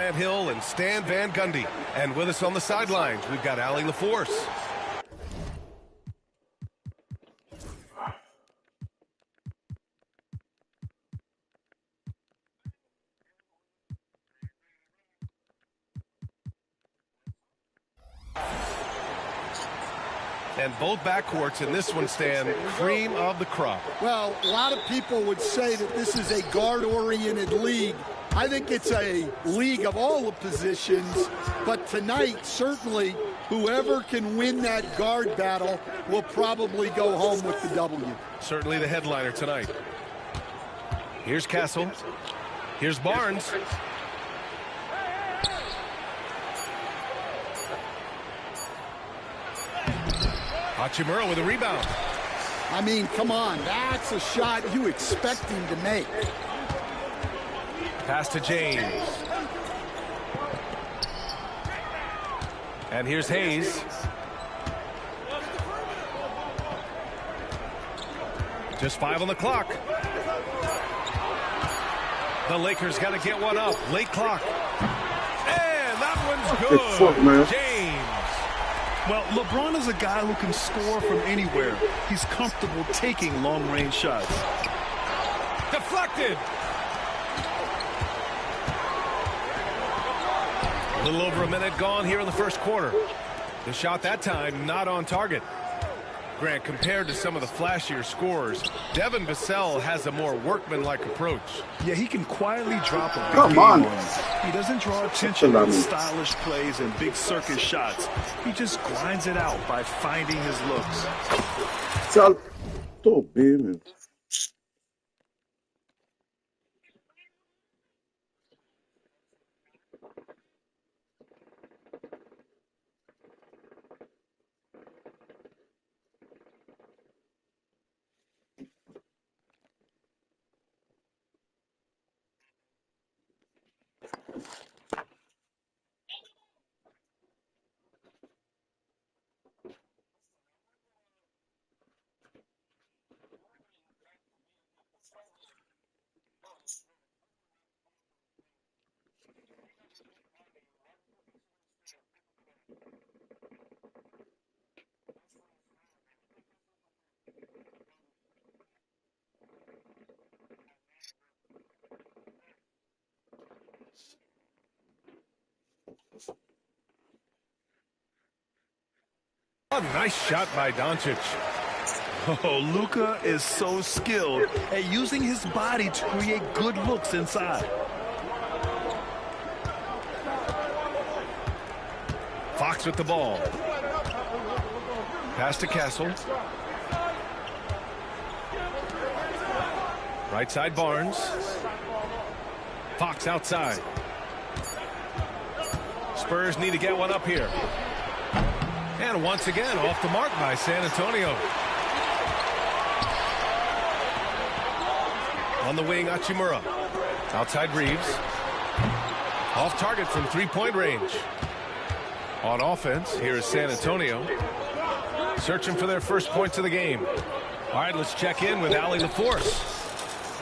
Grant Hill and Stan Van Gundy. And with us on the sidelines, we've got Allie LaForce. And both backcourts in this one stand cream of the crop. Well, a lot of people would say that this is a guard-oriented league. I think it's a league of all the positions, but tonight, certainly, whoever can win that guard battle will probably go home with the W. Certainly the headliner tonight. Here's Castle. Here's Barnes. Hachimura with a rebound. I mean, come on, that's a shot you expect him to make. Pass to James. And here's Hayes. Just 5 on the clock. The Lakers got to get one up. Late clock. And that one's good. James. Well, LeBron is a guy who can score from anywhere. He's comfortable taking long-range shots. Deflected. A little over a minute gone here in the first quarter. The shot that time not on target. Grant, compared to some of the flashier scorers, Devin Vassell has a more workmanlike approach. Yeah, he can quietly drop a big game on you. He doesn't draw attention with stylish plays and big circus shots. He just grinds it out by finding his looks. Tô bem, meu. A nice shot by Doncic. Oh, Luka is so skilled at using his body to create good looks inside. Fox with the ball. Pass to Castle. Right side Barnes. Fox outside. Spurs need to get one up here. And once again, off the mark by San Antonio. On the wing, Hachimura. Outside Reeves. Off target from three-point range. On offense, here is San Antonio. Searching for their first points of the game. All right, let's check in with Allie LaForce.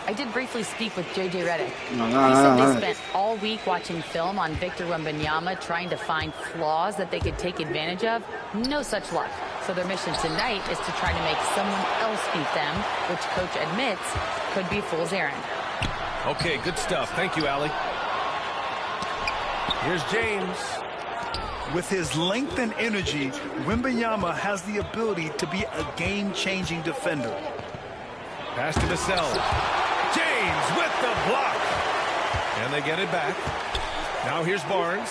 I did briefly speak with J.J. Redick. He said they spent all week watching film on Victor Wembanyama, trying to find flaws that they could take advantage of. No such luck. So their mission tonight is to try to make someone else beat them, which coach admits could be a fool's errand. Okay, good stuff. Thank you, Allie. Here's James. With his length and energy, Wembanyama has the ability to be a game-changing defender. Pass to Vassell. James with the block. And they get it back. Now here's Barnes.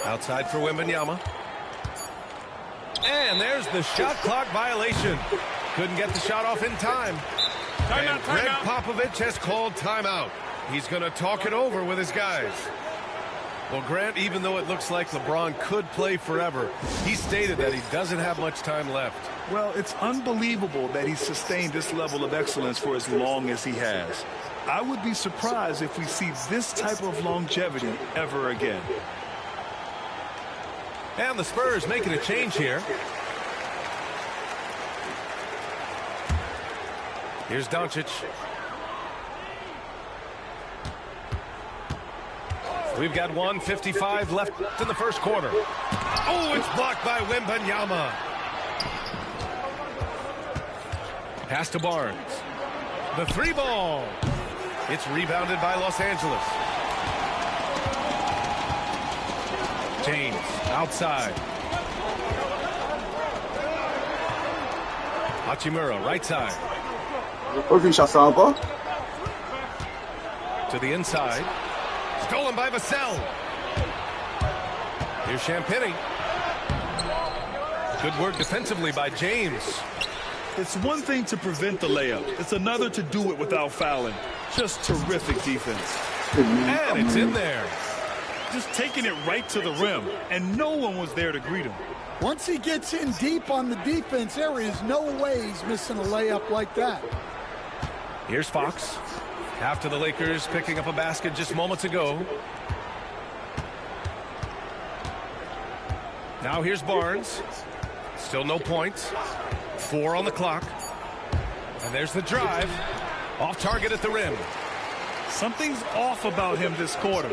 Outside for Wembanyama. And there's the shot clock violation. Couldn't get the shot off in time. And Greg Popovich has called timeout. He's going to talk it over with his guys. Well, Grant, even though it looks like LeBron could play forever, he stated that he doesn't have much time left. Well, it's unbelievable that he sustained this level of excellence for as long as he has. I would be surprised if we see this type of longevity ever again. And the Spurs making a change here. Here's Doncic. We've got 1:55 left in the first quarter. Oh, it's blocked by Wembanyama. Pass to Barnes. The three ball. It's rebounded by Los Angeles. James outside. Hachimura right side. To the inside. Stolen by Vassell. Here's Champagnie. Good work defensively by James. It's one thing to prevent the layup. It's another to do it without fouling. Just terrific defense. And it's in there. Just taking it right to the rim, and no one was there to greet him. Once he gets in deep on the defense, there is no way he's missing a layup like that. Here's Fox. After the Lakers picking up a basket just moments ago. Now here's Barnes. Still no points. 4 on the clock. And there's the drive. Off target at the rim. Something's off about him this quarter.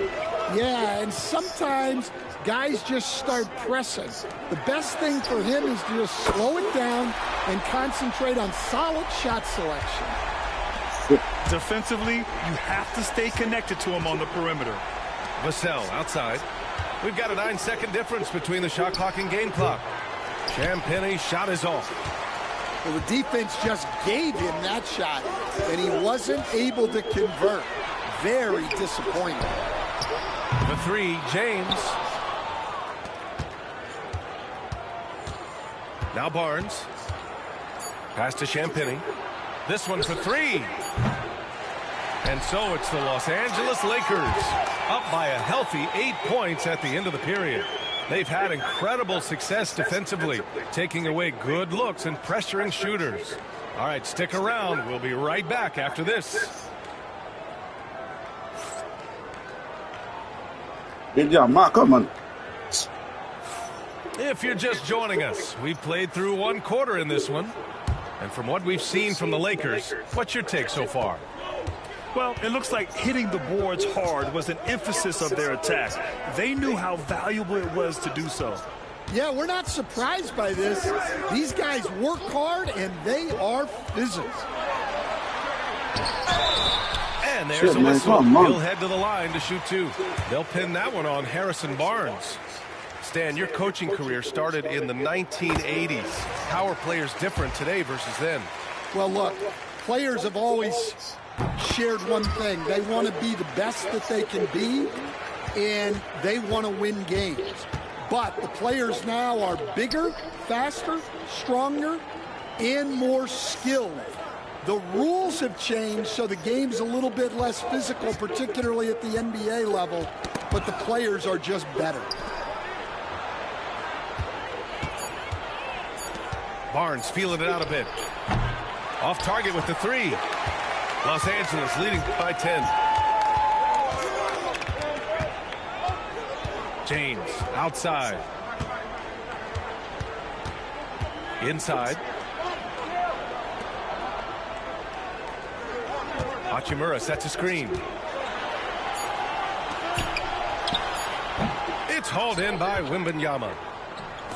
Yeah, and sometimes guys just start pressing. The best thing for him is to just slow it down and concentrate on solid shot selection. Defensively, you have to stay connected to him on the perimeter. Vassell outside. We've got a 9-second difference between the shot clock and game clock. Champagnie's shot is off. Well, the defense just gave him that shot, and he wasn't able to convert. Very disappointing. The three, James. Now Barnes. Pass to Champagnie. This one for three. And so it's the Los Angeles Lakers up by a healthy 8 points at the end of the period. They've had incredible success defensively, taking away good looks and pressuring shooters. All right, stick around. We'll be right back after this. Good job, Mark. Come on. If you're just joining us, we've played through one quarter in this one. And from what we've seen from the Lakers, what's your take so far? Well, it looks like hitting the boards hard was an emphasis of their attack. They knew how valuable it was to do so. Yeah, we're not surprised by this. These guys work hard, and they are physical. And there's a whistle. He'll head to the line to shoot two. They'll pin that one on Harrison Barnes. Stan, your coaching career started in the 1980s. How are players different today versus then? Well, look, players have always shared one thing. They want to be the best that they can be, and they want to win games. But the players now are bigger, faster, stronger, and more skilled. The rules have changed, so the game's a little bit less physical, particularly at the NBA level, but the players are just better. Barnes feeling it out a bit. Off target with the three. Los Angeles leading by 10. James outside. Inside. Hachimura sets a screen. It's hauled in by Wembanyama.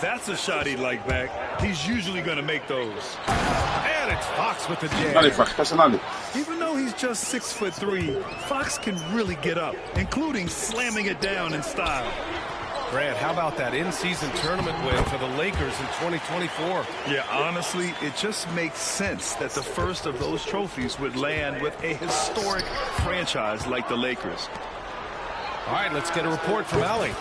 That's a shot he'd like back. He's usually going to make those. And it's Fox with the jam. Even though he's just 6'3", Fox can really get up, including slamming it down in style. Grant, how about that in-season tournament win for the Lakers in 2024? Yeah, honestly, it just makes sense that the first of those trophies would land with a historic franchise like the Lakers. All right, let's get a report from Allie.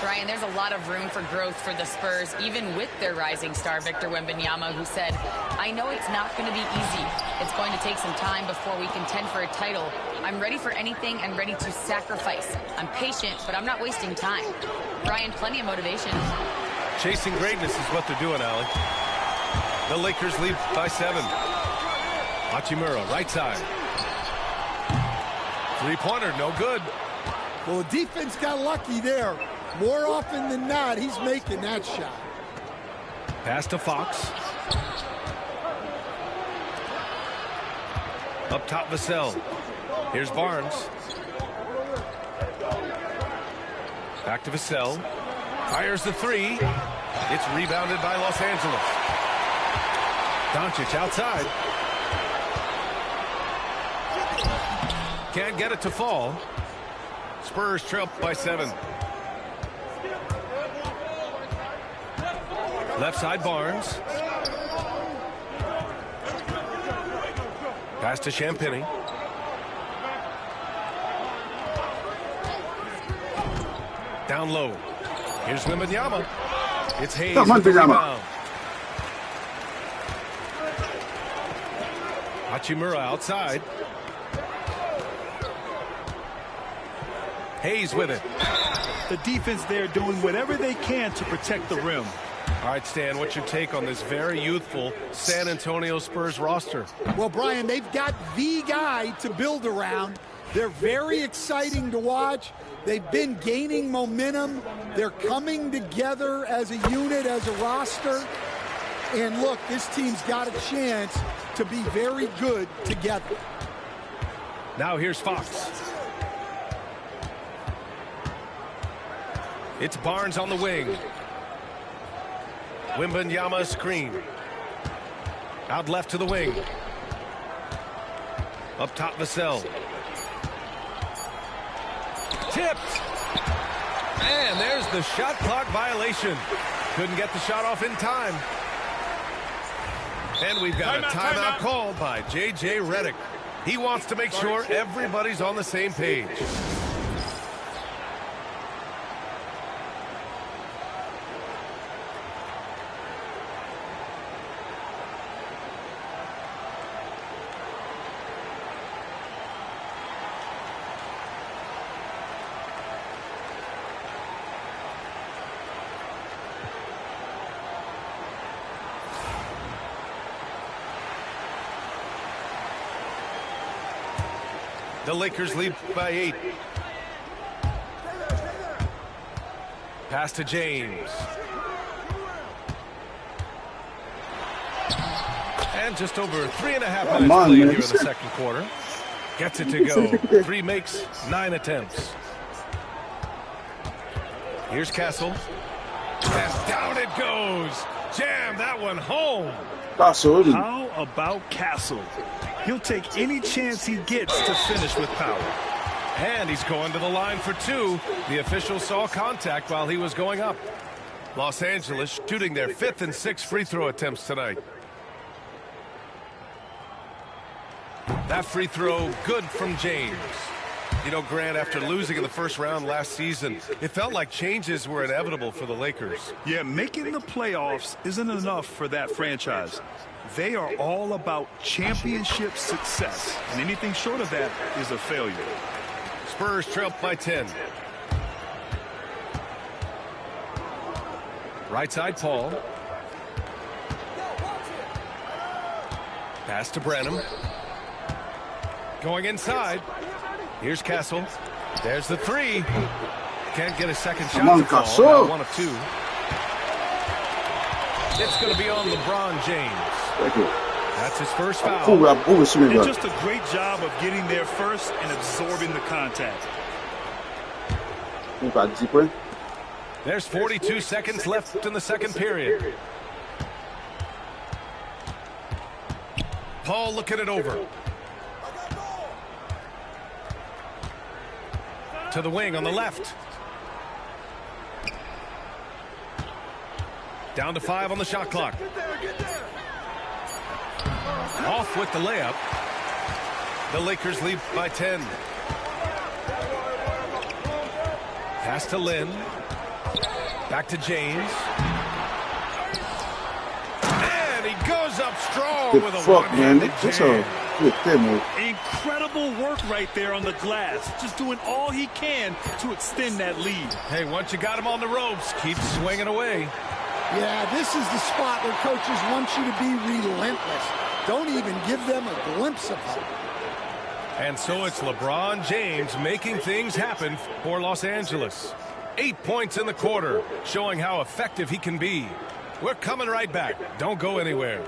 Brian, there's a lot of room for growth for the Spurs, even with their rising star, Victor Wembanyama, who said, I know it's not going to be easy. It's going to take some time before we contend for a title. I'm ready for anything and ready to sacrifice. I'm patient, but I'm not wasting time. Brian, plenty of motivation. Chasing greatness is what they're doing, Allie. The Lakers lead by 7. Hachimura, right side. Three-pointer, no good. Well, the defense got lucky there. More often than not, he's making that shot. Pass to Fox. Up top, Vassell. Here's Barnes. Back to Vassell. Fires the three. It's rebounded by Los Angeles. Doncic outside. Can't get it to fall. Spurs trail by 7. Left side Barnes. Pass to Champagnie. Down low. Here's Wembanyama. It's Hayes with the rebound. Hachimura outside. Hayes with it. The defense there doing whatever they can to protect the rim. All right, Stan, what's your take on this very youthful San Antonio Spurs roster? Well, Brian, they've got the guy to build around. They're very exciting to watch. They've been gaining momentum. They're coming together as a unit, as a roster. And look, this team's got a chance to be very good together. Now here's Fox. It's Barnes on the wing. Wembanyama screen. Out left to the wing. Up top, Vassell. Tipped. And there's the shot clock violation. Couldn't get the shot off in time. And we've got a timeout called by J.J. Redick. He wants to make sure everybody's on the same page. The Lakers lead by 8. Pass to James. And just over 3.5 minutes to lead here in the second quarter. Gets it to go. 3 makes, 9 attempts. Here's Castle. And down it goes. Jam that one home. How about Castle? He'll take any chance he gets to finish with power. And he's going to the line for 2. The official saw contact while he was going up. Los Angeles shooting their 5th and 6th free throw attempts tonight. That free throw good from James. You know, Grant, after losing in the first round last season, it felt like changes were inevitable for the Lakers. Yeah, making the playoffs isn't enough for that franchise. They are all about championship success, and anything short of that is a failure. Spurs trail by 10. Right side, Paul. Pass to Branham. Going inside. Here's Castle. There's the 3. Can't get a second shot to fall. Now 1 of 2. It's going to be on LeBron James. That's his first foul. And just a great job of getting there first and absorbing the contact. There's 42 seconds left in the second period. Paul looking it over. To the wing on the left. Down to 5 on the shot clock. Off with the layup. The Lakers lead by 10. Pass to Lynn. Back to James. And he goes up strong with a one-handed jam. Incredible work right there on the glass. Just doing all he can to extend that lead. Hey, once you got him on the ropes, keep swinging away. Yeah, this is the spot where coaches want you to be relentless. Don't even give them a glimpse of hope. And so it's LeBron James making things happen for Los Angeles. 8 points in the quarter, showing how effective he can be. We're coming right back. Don't go anywhere.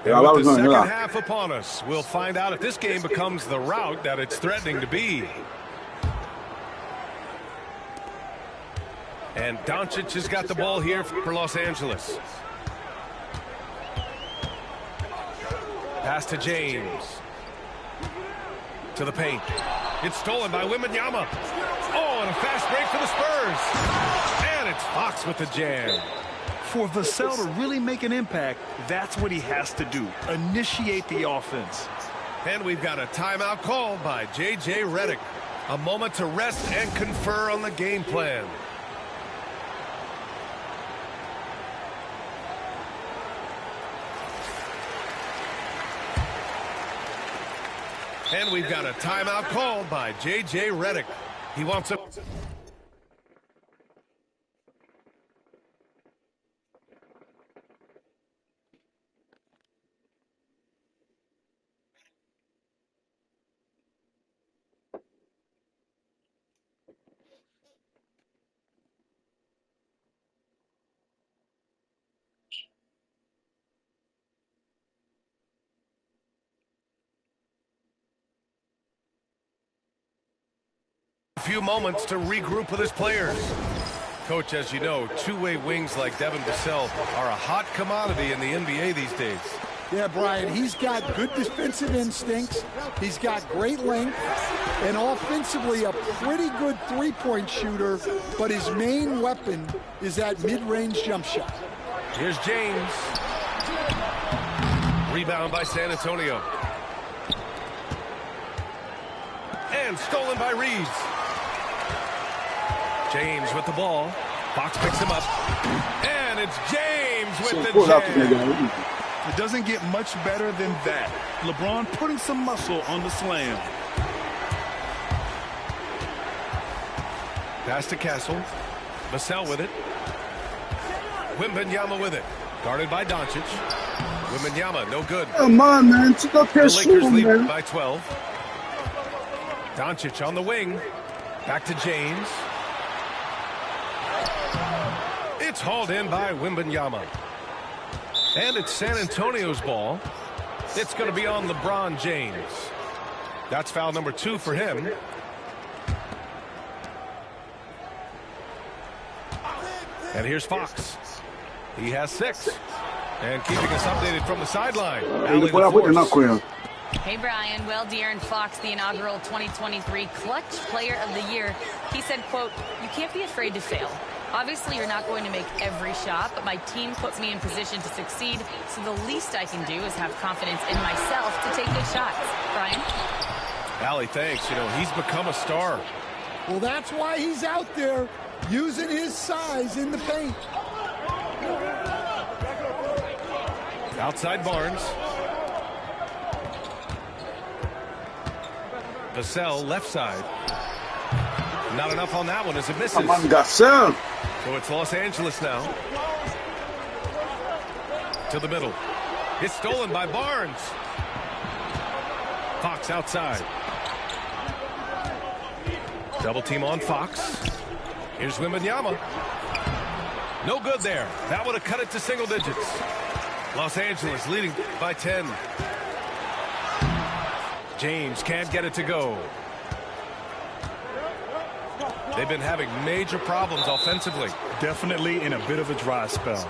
And with the second half upon us, we'll find out if this game becomes the rout that it's threatening to be. And Doncic has got the ball here for Los Angeles. Pass to James. To the paint. It's stolen by Wembanyama. Oh, and a fast break for the Spurs. And it's Fox with the jam. For Vassell to really make an impact, that's what he has to do. Initiate the offense. And we've got a timeout called by J.J. Redick. A moment to rest and confer on the game plan. And we've got a timeout called by J.J. Redick. He wants a... few moments to regroup with his players. Coach, as you know, two-way wings like Devin Vassell are a hot commodity in the NBA these days. Yeah, Brian, he's got good defensive instincts. He's got great length. And offensively, a pretty good three-point shooter. But his main weapon is that mid-range jump shot. Here's James. Rebound by San Antonio. And stolen by Reeves. James with the ball. Fox picks him up. And it's James with the jam. It doesn't get much better than that. LeBron putting some muscle on the slam. Pass to Castle. Vassell with it. Wembanyama with it. Guarded by Doncic. Wembanyama, no good. Come on, man. The Lakers lead by 12. Doncic on the wing. Back to James. It's hauled in by Wembanyama. And it's San Antonio's ball. It's going to be on LeBron James. That's foul number 2 for him. And here's Fox. He has 6. And keeping us updated from the sideline. Hey, Brian. Well, De'Aaron Fox, the inaugural 2023 Clutch Player of the Year, he said, quote, "You can't be afraid to fail. Obviously, you're not going to make every shot, but my team puts me in position to succeed, so the least I can do is have confidence in myself to take good shots." Brian? Allie, thanks. You know, he's become a star. Well, that's why he's out there using his size in the paint. Outside Barnes. Vassell, left side. Not enough on that one as it misses. Come on, Vassell. So it's Los Angeles now. To the middle. It's stolen by Barnes. Fox outside. Double team on Fox. Here's Wembanyama. No good there. That would have cut it to single digits. Los Angeles leading by 10. James can't get it to go. They've been having major problems offensively. Definitely in a bit of a dry spell.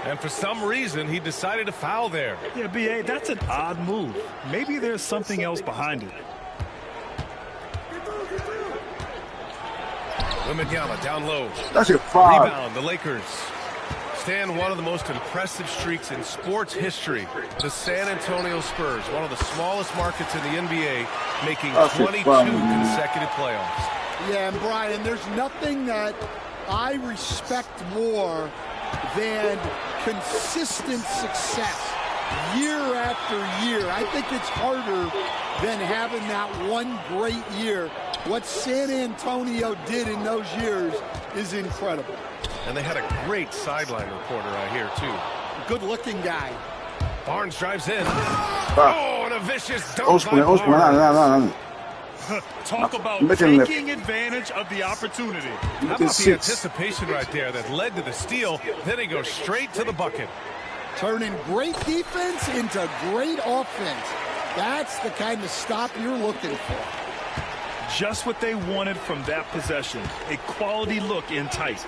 And for some reason, he decided to foul there. Yeah, B.A., that's an odd move. Maybe there's something else behind it. Wembanyama down low. That's a foul. Rebound, the Lakers. Stand one of the most impressive streaks in sports history. The San Antonio Spurs, one of the smallest markets in the NBA, making 22 consecutive playoffs. Yeah, and Brian, there's nothing that I respect more than consistent success year after year. I think it's harder than having that one great year. What San Antonio did in those years is incredible. And they had a great sideline reporter, I hear, too. Good-looking guy. Barnes drives in. Oh, and a vicious dunk by Barnes. Talk about taking advantage of the opportunity. How about the anticipation right there that led to the steal? Then he goes straight to the bucket. Turning great defense into great offense. That's the kind of stop you're looking for. Just what they wanted from that possession. A quality look in tight.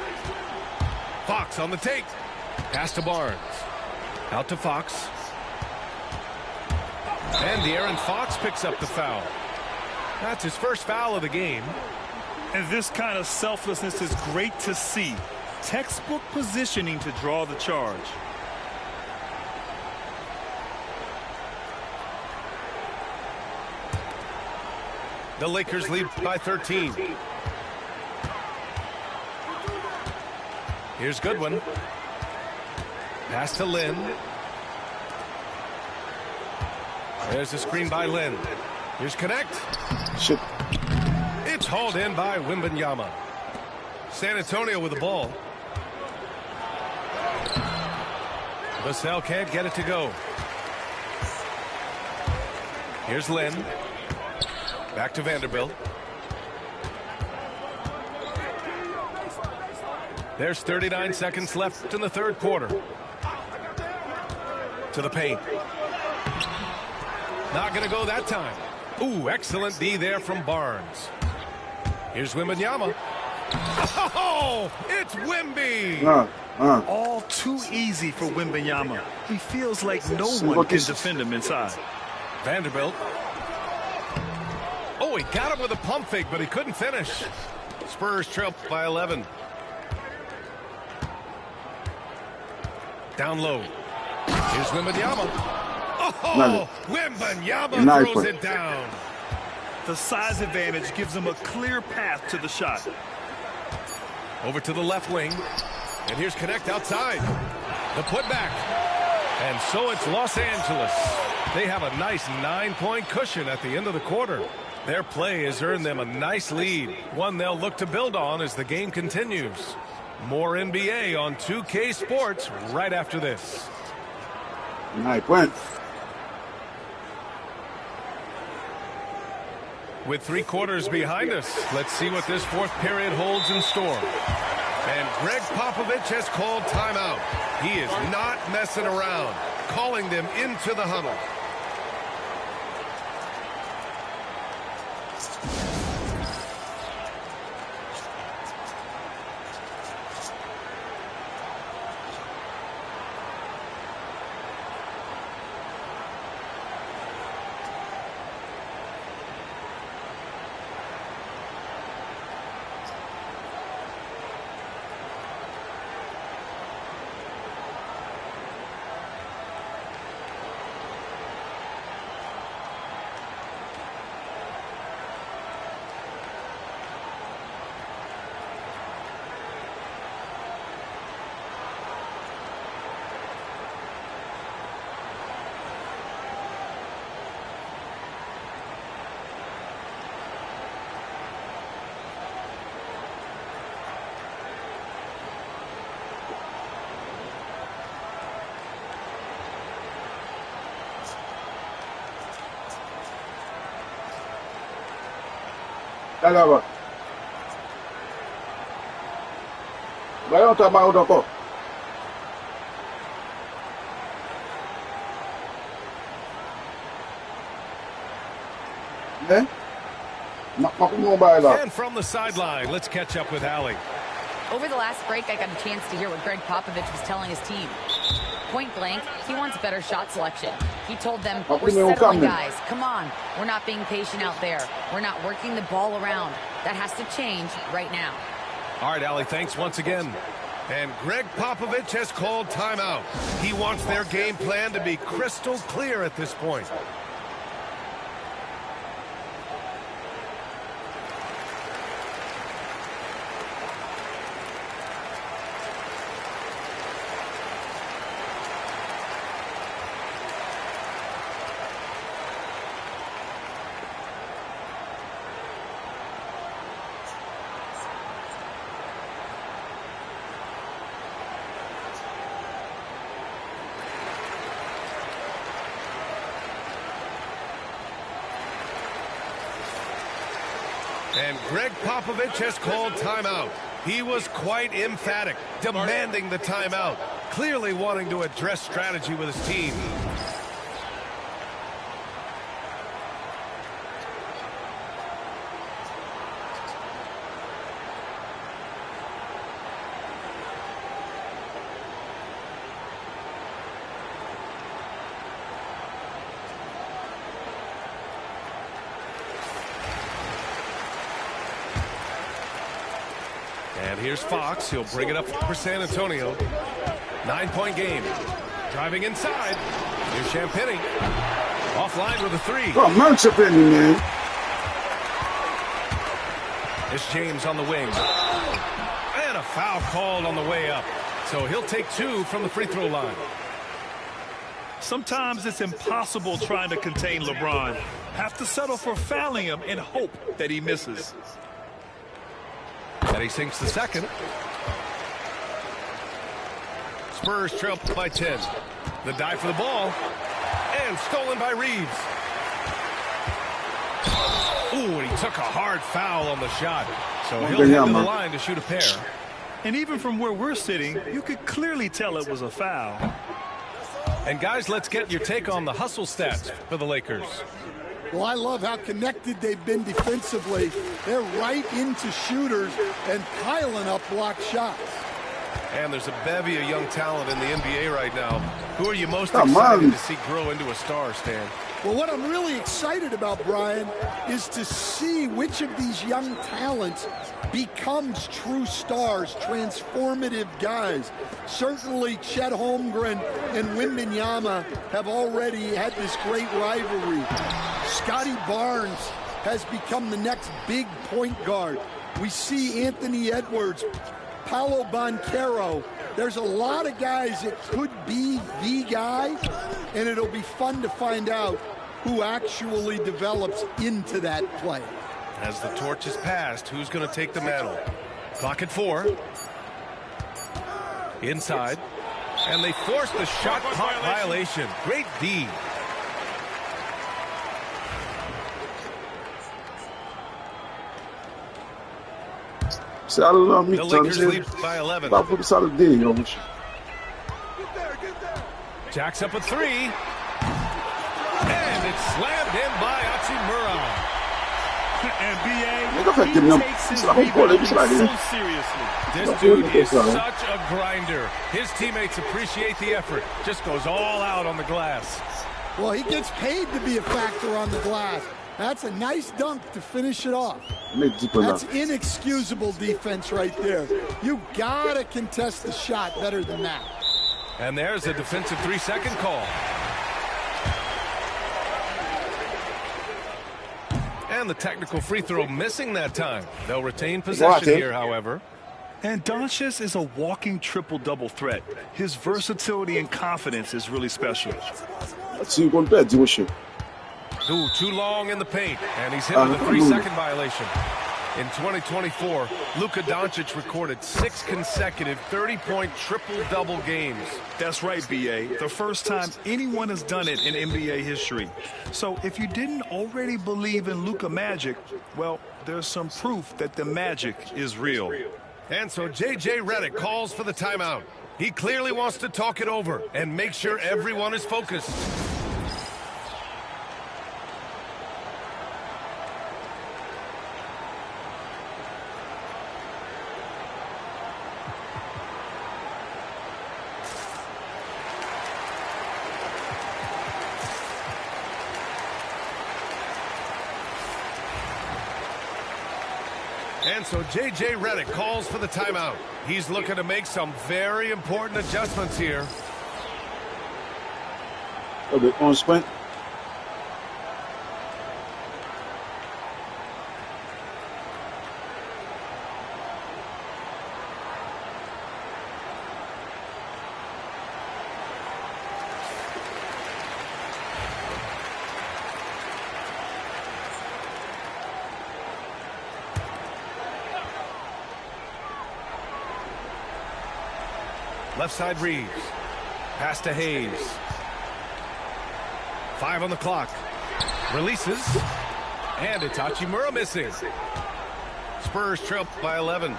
Fox on the take. Pass to Barnes. Out to Fox. And De'Aaron Fox picks up the foul. That's his first foul of the game. And this kind of selflessness is great to see. Textbook positioning to draw the charge. The Lakers lead by 13. Here's Goodwin. Pass to Lin. There's a screen by Lin. Here's Connect. Shit. It's hauled in by Wembanyama. San Antonio with the ball. Vassell can't get it to go. Here's Lin. Back to Vanderbilt. There's 39 seconds left in the third quarter. To the paint. Not going to go that time. Ooh, excellent D there from Barnes. Here's Wembanyama. Oh, it's Wemby. All too easy for Wembanyama. He feels like no one can defend him inside. Vanderbilt. Oh, he got him with a pump fake, but he couldn't finish. Spurs trail by 11. Down low. Here's Wembanyama. Oh, Wembanyama throws it down. The size advantage gives him a clear path to the shot. Over to the left wing. And here's Connect outside. The putback. And so it's Los Angeles. They have a nice 9-point cushion at the end of the quarter. Their play has earned them a nice lead, one they'll look to build on as the game continues. More NBA on 2K Sports right after this. Nice point. With 3 quarters behind us, let's see what this fourth period holds in store. And Greg Popovich has called timeout. He is not messing around, calling them into the huddle. Dalawa. Ngayon tama ako. And from the sideline, let's catch up with Allie. Over the last break, I got a chance to hear what Greg Popovich was telling his team. Point blank, he wants better shot selection. He told them, we're settling guys. Come on. We're not being patient out there. We're not working the ball around. That has to change right now. All right, Allie, thanks once again. And Greg Popovich has called timeout. He wants their game plan to be crystal clear at this point. And Greg Popovich has called timeout. He was quite emphatic, demanding the timeout, clearly wanting to address strategy with his team. And here's Fox. He'll bring it up for San Antonio. 9-point game. Driving inside. Here's Champagnie. Offline with a three. Oh, man, Champagnie, man. It's James on the wing. And a foul called on the way up. So he'll take 2 from the free throw line. Sometimes it's impossible trying to contain LeBron. Have to settle for fouling him and hope that he misses. And he sinks the second. Spurs trail by 10. The dive for the ball. And stolen by Reeves. Ooh, and he took a hard foul on the shot. So he'll head to the line to shoot a pair. And even from where we're sitting, you could clearly tell it was a foul. And guys, let's get your take on the hustle stats for the Lakers. Well, I love how connected they've been defensively. They're right into shooters and piling up block shots. And there's a bevy of young talent in the NBA right now. Who are you most excited to see grow into a star, Stan? Well, what I'm really excited about, Brian, is to see which of these young talents becomes true stars, transformative guys. Certainly, Chet Holmgren and Wembanyama have already had this great rivalry. Scotty Barnes has become the next big point guard. We see Anthony Edwards, Paolo Banchero. There's a lot of guys that could be the guy, and it'll be fun to find out who actually develops into that play. As the torch is passed, who's going to take the mantle? Clock at 4. Inside. And they force the shot clock violation. Great D. The Lakers lead by 11. Jacks up a 3. And it's slammed in by Hachimura. And B.A., he takes his rebounding so seriously. This dude is such a grinder. His teammates appreciate the effort. Just goes all out on the glass. Well, he gets paid to be a factor on the glass. That's a nice dunk to finish it off. That's inexcusable defense right there. You gotta contest the shot better than that. And there's a defensive 3-second call. And the technical free throw missing that time. They'll retain possession here, however. And Doncic is a walking triple-double threat. His versatility and confidence is really special. Ooh, too long in the paint, and he's hit with a 3-second violation. In 2024, Luka Doncic recorded 6 consecutive 30-point triple-double games. That's right, B.A. The first time anyone has done it in NBA history. So if you didn't already believe in Luka magic, well, there's some proof that the magic is real. And so J.J. Redick calls for the timeout. He clearly wants to talk it over and make sure everyone is focused. And so J.J. Redick calls for the timeout. He's looking to make some very important adjustments here. On sprint. Left side Reeves. Pass to Hayes. 5 on the clock. Releases. And it's Hachimura missing. Spurs trail by 11.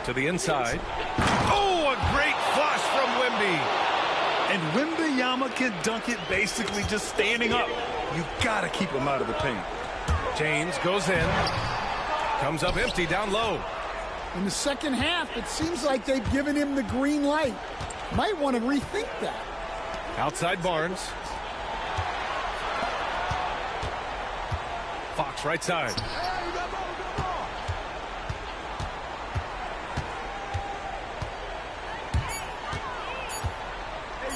To the inside. Oh, a great flush from Wemby. And Wembanyama can dunk it basically just standing up. You got to keep him out of the paint. James goes in. Comes up empty down low. In the second half, it seems like they've given him the green light. Might want to rethink that. Outside Barnes. Fox right side.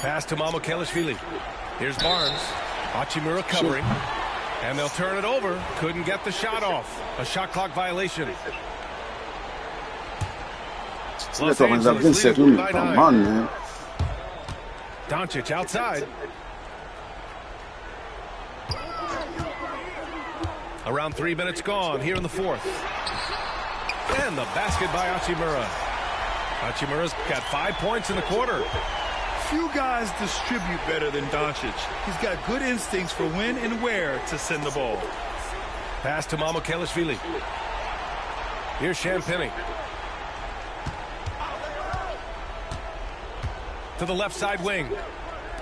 Pass to Mamukelashvili. Here's Barnes. Hachimura covering. And they'll turn it over. Couldn't get the shot off. A shot clock violation. Los Angeles leading by 9. Doncic outside. Around 3 minutes gone here in the fourth. And the basket by Hachimura. Hachimura's got 5 points in the quarter. Few guys distribute better than Doncic. He's got good instincts for when and where to send the ball. Pass to Mamukelashvili. Here's Champagnie. To the left side wing.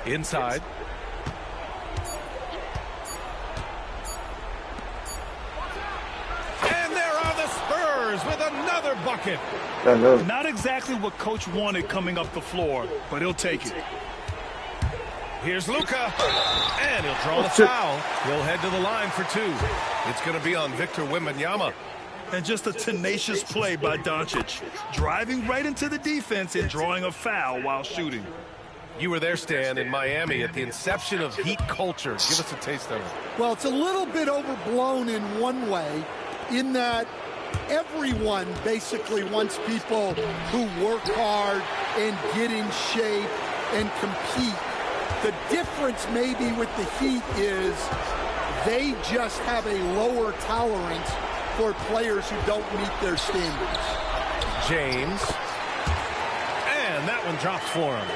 Inside. And there are the Spurs with another bucket. Not exactly what Coach wanted coming up the floor, but he'll take it. Here's Luka. And he'll draw the foul. He'll head to the line for 2. It's going to be on Victor Wembanyama. And just a tenacious play by Doncic, driving right into the defense and drawing a foul while shooting. You were there, Stan, in Miami at the inception of Heat culture. Give us a taste of it. Well, it's a little bit overblown in one way, in that everyone basically wants people who work hard and get in shape and compete. The difference maybe with the Heat is they just have a lower tolerance for players who don't meet their standards. James. And that one drops for him.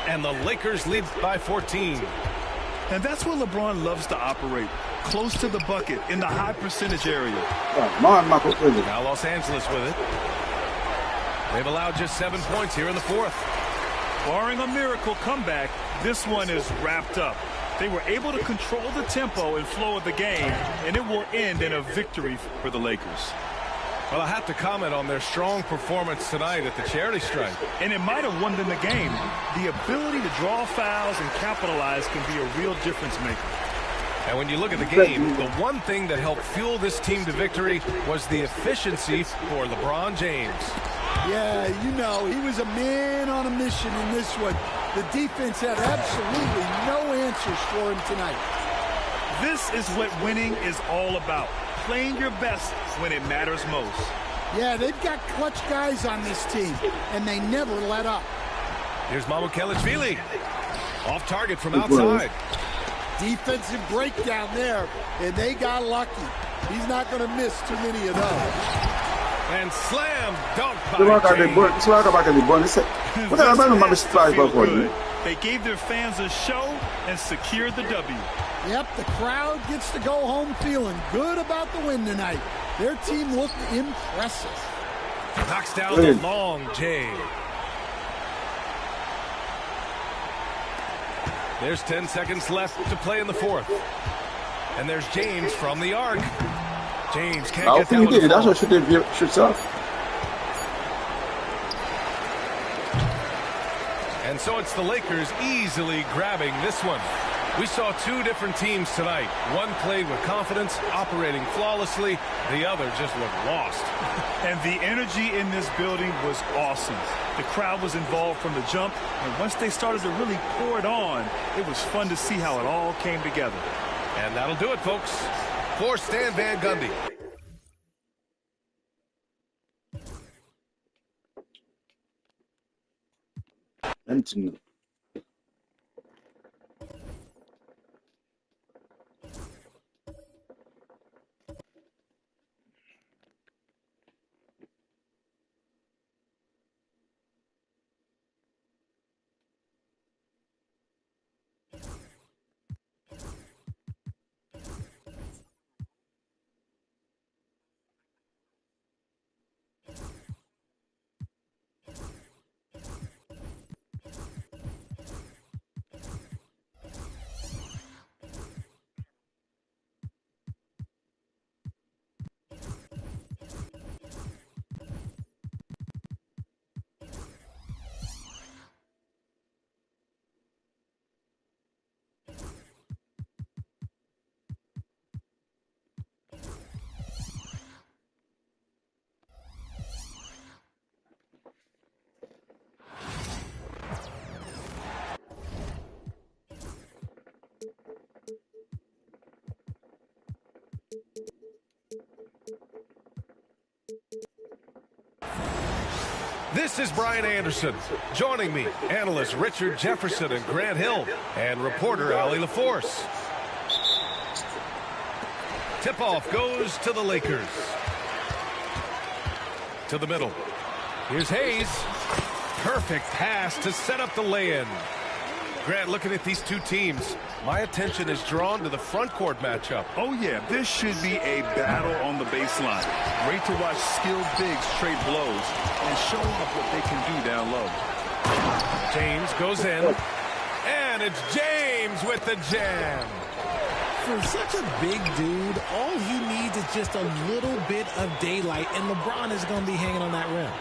And the Lakers lead by 14. And that's where LeBron loves to operate. Close to the bucket in the high percentage area. Now Los Angeles with it. They've allowed just 7 points here in the fourth. Barring a miracle comeback, this one is wrapped up. They were able to control the tempo and flow of the game, and it will end in a victory for the Lakers. Well, I have to comment on their strong performance tonight at the charity stripe. And it might have won them the game. The ability to draw fouls and capitalize can be a real difference maker. And when you look at the game, the one thing that helped fuel this team to victory was the efficiency for LeBron James. Yeah, you know, he was a man on a mission in this one. The defense had absolutely no answers for him tonight. This is what winning is all about. Playing your best when it matters most. Yeah, they've got clutch guys on this team, and they never let up. Here's Mamukelashvili. Off target from outside. Defensive breakdown there, and they got lucky. He's not going to miss too many of those. And slam dunk by James. They gave their fans a show and secured the W. Yep, the crowd gets to go home feeling good about the win tonight. Their team looked impressive. Knocks down the long J. There's 10 seconds left to play in the fourth. And there's James from the arc. James can't get that one. That's what shoots up. And so it's the Lakers easily grabbing this one. We saw two different teams tonight. One played with confidence, operating flawlessly. The other just looked lost. And the energy in this building was awesome. The crowd was involved from the jump, and once they started to really pour it on, it was fun to see how it all came together. And that'll do it, folks. For Stan Van Gundy. Empty. This is Brian Anderson. Joining me, analysts Richard Jefferson and Grant Hill, and reporter Allie LaForce. Tip-off goes to the Lakers. To the middle. Here's Hayes. Perfect pass to set up the lay-in. Grant, looking at these two teams, my attention is drawn to the front court matchup. Oh, yeah, this should be a battle on the baseline. Great to watch skilled bigs trade blows and show up what they can do down low. James goes in, and it's James with the jam. For such a big dude, all he needs is just a little bit of daylight, and LeBron is going to be hanging on that rim.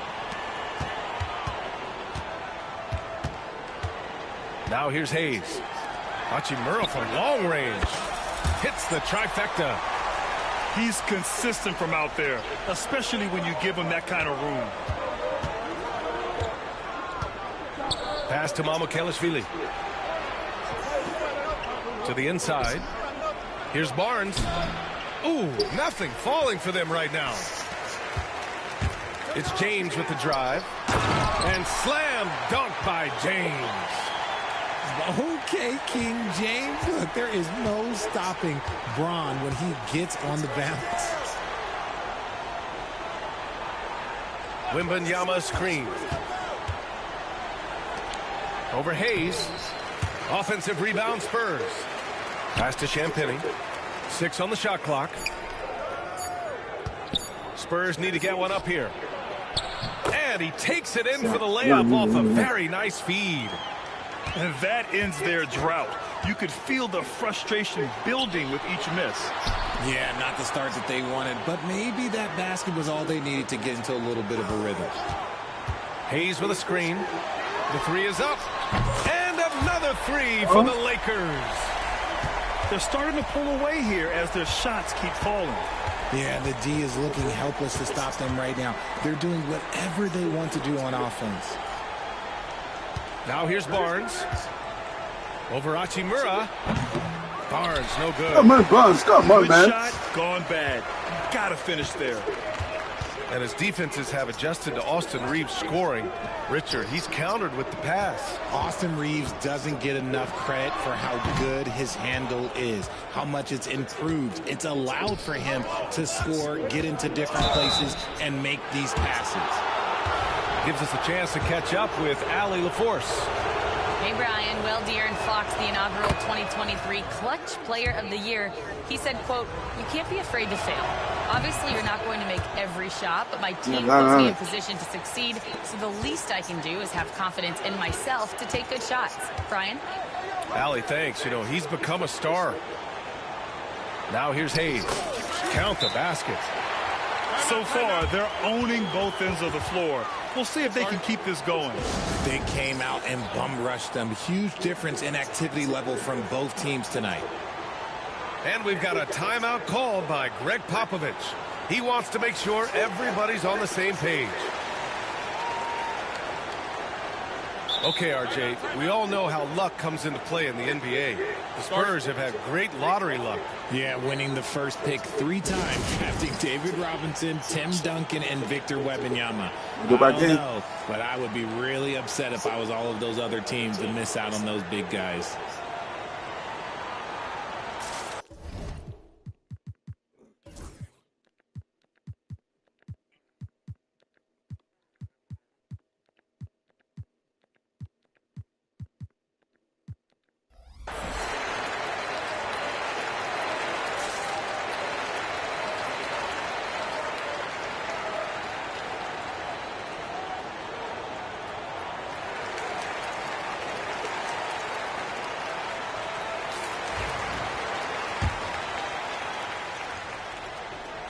Now here's Hayes. Hachimura from long range. Hits the trifecta. He's consistent from out there, especially when you give him that kind of room. Pass to Mamukelashvili. To the inside. Here's Barnes. Ooh, nothing falling for them right now. It's James with the drive. And slam dunk by James. Okay, King James. Look, there is no stopping Bron when he gets on the bounce. Wembanyama screen. Over Hayes. Offensive rebound Spurs. Pass to Champagnie. 6 on the shot clock. Spurs need to get one up here. And he takes it in for the layup off a very nice feed. And that ends their drought. You could feel the frustration building with each miss. Yeah, not the start that they wanted, but maybe that basket was all they needed to get into a little bit of a rhythm. Hayes with a screen. The three is up. And another three for the Lakers. They're starting to pull away here as their shots keep falling. Yeah, the D is looking helpless to stop them right now. They're doing whatever they want to do on offense. Now here's Barnes. Over Hachimura. Barnes, no good. Come on, Barnes. Come on, Good man. shot, gone bad. Gotta finish there. And his defenses have adjusted to Austin Reeves scoring. Richard, he's countered with the pass. Austin Reeves doesn't get enough credit for how good his handle is, how much it's improved. It's allowed for him to score, get into different places, and make these passes. Gives us a chance to catch up with Allie LaForce. Hey, Brian. Will De'Aaron Fox, the inaugural 2023 Clutch Player of the Year. He said, quote, "You can't be afraid to fail. Obviously, you're not going to make every shot, but my team puts me in position to succeed, so the least I can do is have confidence in myself to take good shots." Brian? Allie, thanks. You know, he's become a star. Now here's Hayes. Count the basket. So far, they're owning both ends of the floor. We'll see if they can keep this going. They came out and bum rushed them. Huge difference in activity level from both teams tonight. And we've got a timeout called by Greg Popovich. He wants to make sure everybody's on the same page. Okay, RJ, we all know how luck comes into play in the NBA. The Spurs have had great lottery luck. Yeah, winning the first pick 3 times, drafting David Robinson, Tim Duncan, and Victor Wembanyama. I don't know, but I would be really upset if I was all of those other teams to miss out on those big guys.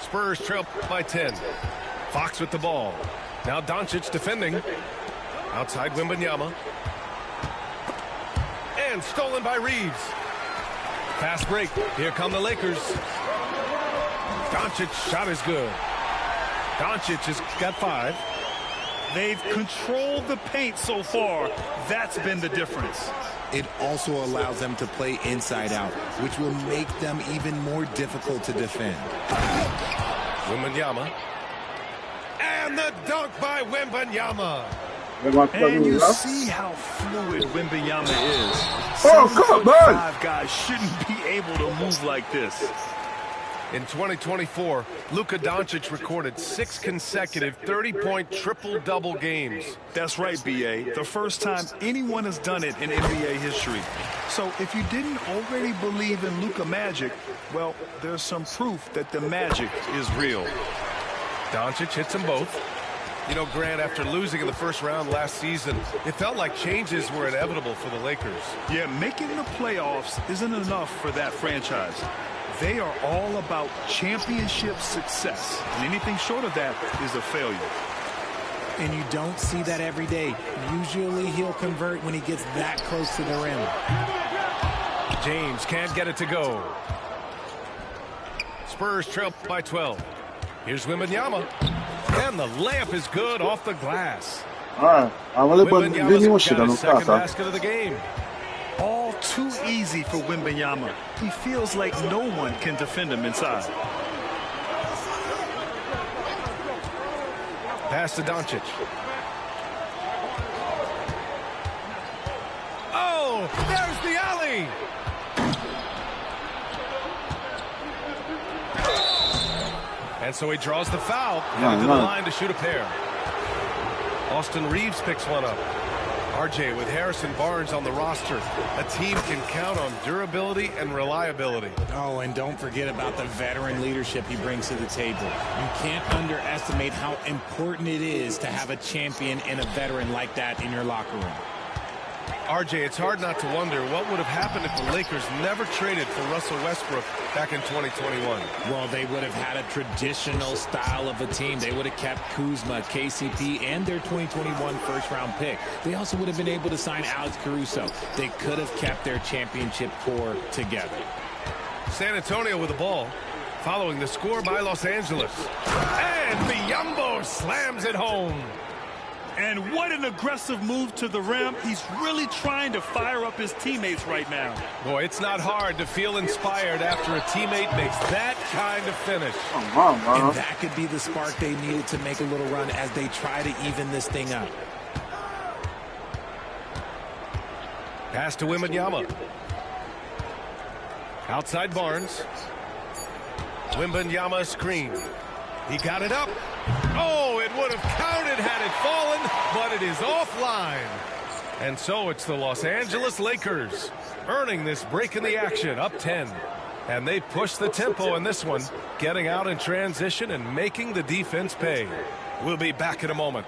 Spurs trail by 10. Fox with the ball. Now Doncic defending. Outside Wembanyama. And stolen by Reeves. Fast break. Here come the Lakers. Doncic shot is good. Doncic has got 5. They've controlled the paint so far. That's been the difference. It also allows them to play inside out, which will make them even more difficult to defend. Wembanyama. And the dunk by Wembanyama. And you see how fluid Wembanyama is. Oh, come on! 7'5" guys shouldn't be able to move like this. In 2024, Luka Doncic recorded 6 consecutive 30-point triple-double games. That's right, B.A. The first time anyone has done it in NBA history. So if you didn't already believe in Luka Magic, well, there's some proof that the magic is real. Doncic hits them both. You know, Grant, after losing in the first round last season, it felt like changes were inevitable for the Lakers. Yeah, making the playoffs isn't enough for that franchise. They are all about championship success, and anything short of that is a failure. And you don't see that every day. Usually he'll convert when he gets that close to the rim. James can't get it to go. Spurs trail by 12. Here's Wembanyama. And the layup is good off the glass. Wembanyama's got his second basket of the game. All too easy for Wembanyama. He feels like no one can defend him inside. Pass to Doncic. Oh, there's the alley. And so he draws the foul. Headed to the line to shoot a pair. Austin Reeves picks one up. RJ with Harrison Barnes on the roster. A team can count on durability and reliability. Oh, and don't forget about the veteran leadership he brings to the table. You can't underestimate how important it is to have a champion and a veteran like that in your locker room. RJ, it's hard not to wonder what would have happened if the Lakers never traded for Russell Westbrook back in 2021. Well, they would have had a traditional style of a team. They would have kept Kuzma, KCP, and their 2021 first-round pick. They also would have been able to sign Alex Caruso. They could have kept their championship core together. San Antonio with the ball, following the score by Los Angeles. And Biyombo slams it home. And what an aggressive move to the rim. He's really trying to fire up his teammates right now. Boy, it's not hard to feel inspired after a teammate makes that kind of finish. And that could be the spark they needed to make a little run as they try to even this thing up. Pass to Wembanyama. Outside Barnes. Wembanyama screen. He got it up. Oh, it would have counted had it fallen, but it is offline. And so it's the Los Angeles Lakers earning this break in the action, up 10. And they push the tempo in this one, getting out in transition and making the defense pay. We'll be back in a moment.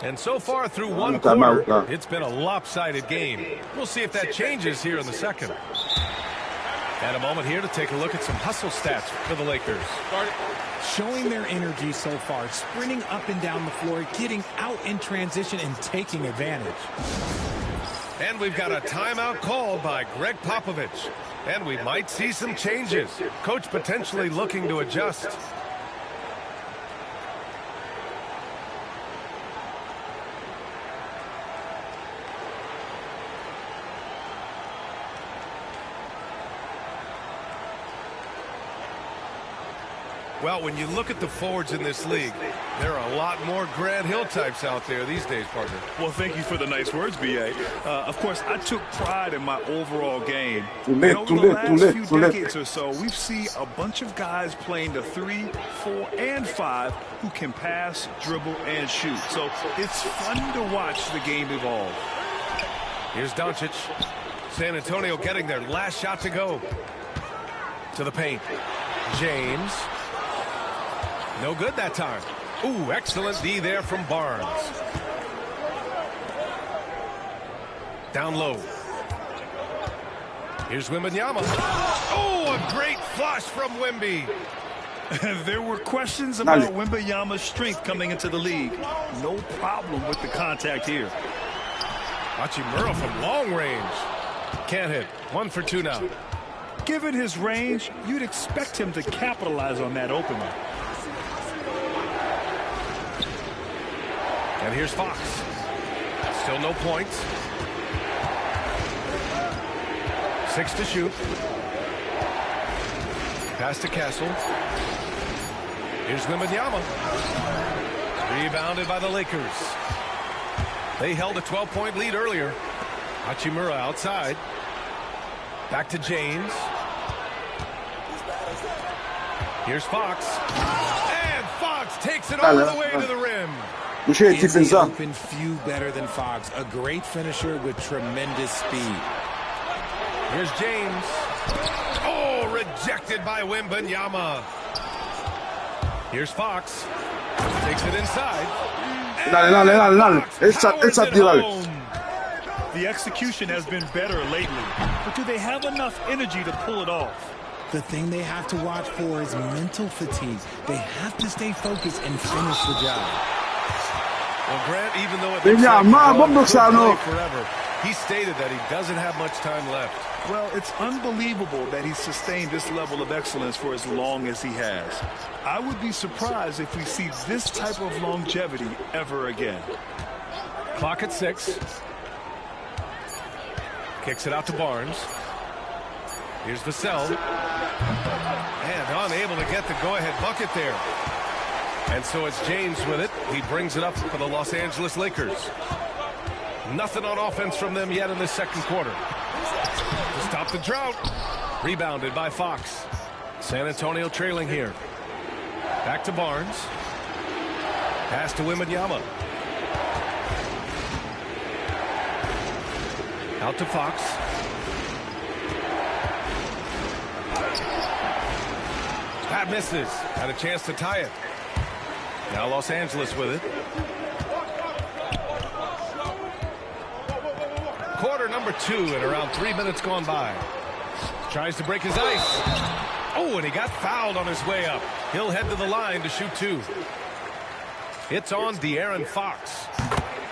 And so far through one quarter, it's been a lopsided game. We'll see if that changes here in the second. And a moment here to take a look at some hustle stats for the Lakers. Showing their energy so far, sprinting up and down the floor, getting out in transition and taking advantage. And we've got a timeout called by Greg Popovich. And we might see some changes. Coach potentially looking to adjust. Well, when you look at the forwards in this league, there are a lot more Grant Hill types out there these days, partner. Well, thank you for the nice words, B.A. Of course, I took pride in my overall game. Over the last few decades or so, we've seen a bunch of guys playing the 3, 4, and 5 who can pass, dribble, and shoot. So it's fun to watch the game evolve. Here's Doncic. San Antonio getting their last shot to go. To the paint. James. No good that time. Ooh, excellent D there from Barnes. Down low. Here's Wembanyama. Oh, a great flush from Wemby. There were questions about Wembanyama's strength coming into the league. No problem with the contact here. Hachimura from long range. Can't hit. 1 for 2 now. Given his range, you'd expect him to capitalize on that opening. And here's Fox. Still no points. 6 to shoot. Pass to Castle. Here's Wembanyama. Rebounded by the Lakers. They held a 12-point lead earlier. Hachimura outside. Back to James. Here's Fox. And Fox takes it all the way to the rim. In the open, few better than Fox. A great finisher with tremendous speed. Here's James. Oh, rejected by Wembanyama. Here's Fox. Takes it inside. The execution has been better lately, but do they have enough energy to pull it off? The thing they have to watch for is mental fatigue. They have to stay focused and finish the job. Well, Grant, even though it looks like play forever, he stated that he doesn't have much time left. Well, it's unbelievable that he's sustained this level of excellence for as long as he has. I would be surprised if we see this type of longevity ever again. Clock at 6. Kicks it out to Barnes. Here's Vassell. And unable to get the go-ahead bucket there. And so it's James with it. He brings it up for the Los Angeles Lakers. Nothing on offense from them yet in the second quarter. To stop the drought. Rebounded by Fox. San Antonio trailing here. Back to Barnes. Pass to Wembanyama. Out to Fox. That misses. Had a chance to tie it. Now Los Angeles with it. Quarter number 2 and around 3 minutes gone by. Tries to break his ice. Oh, and he got fouled on his way up. He'll head to the line to shoot 2. It's on De'Aaron Fox.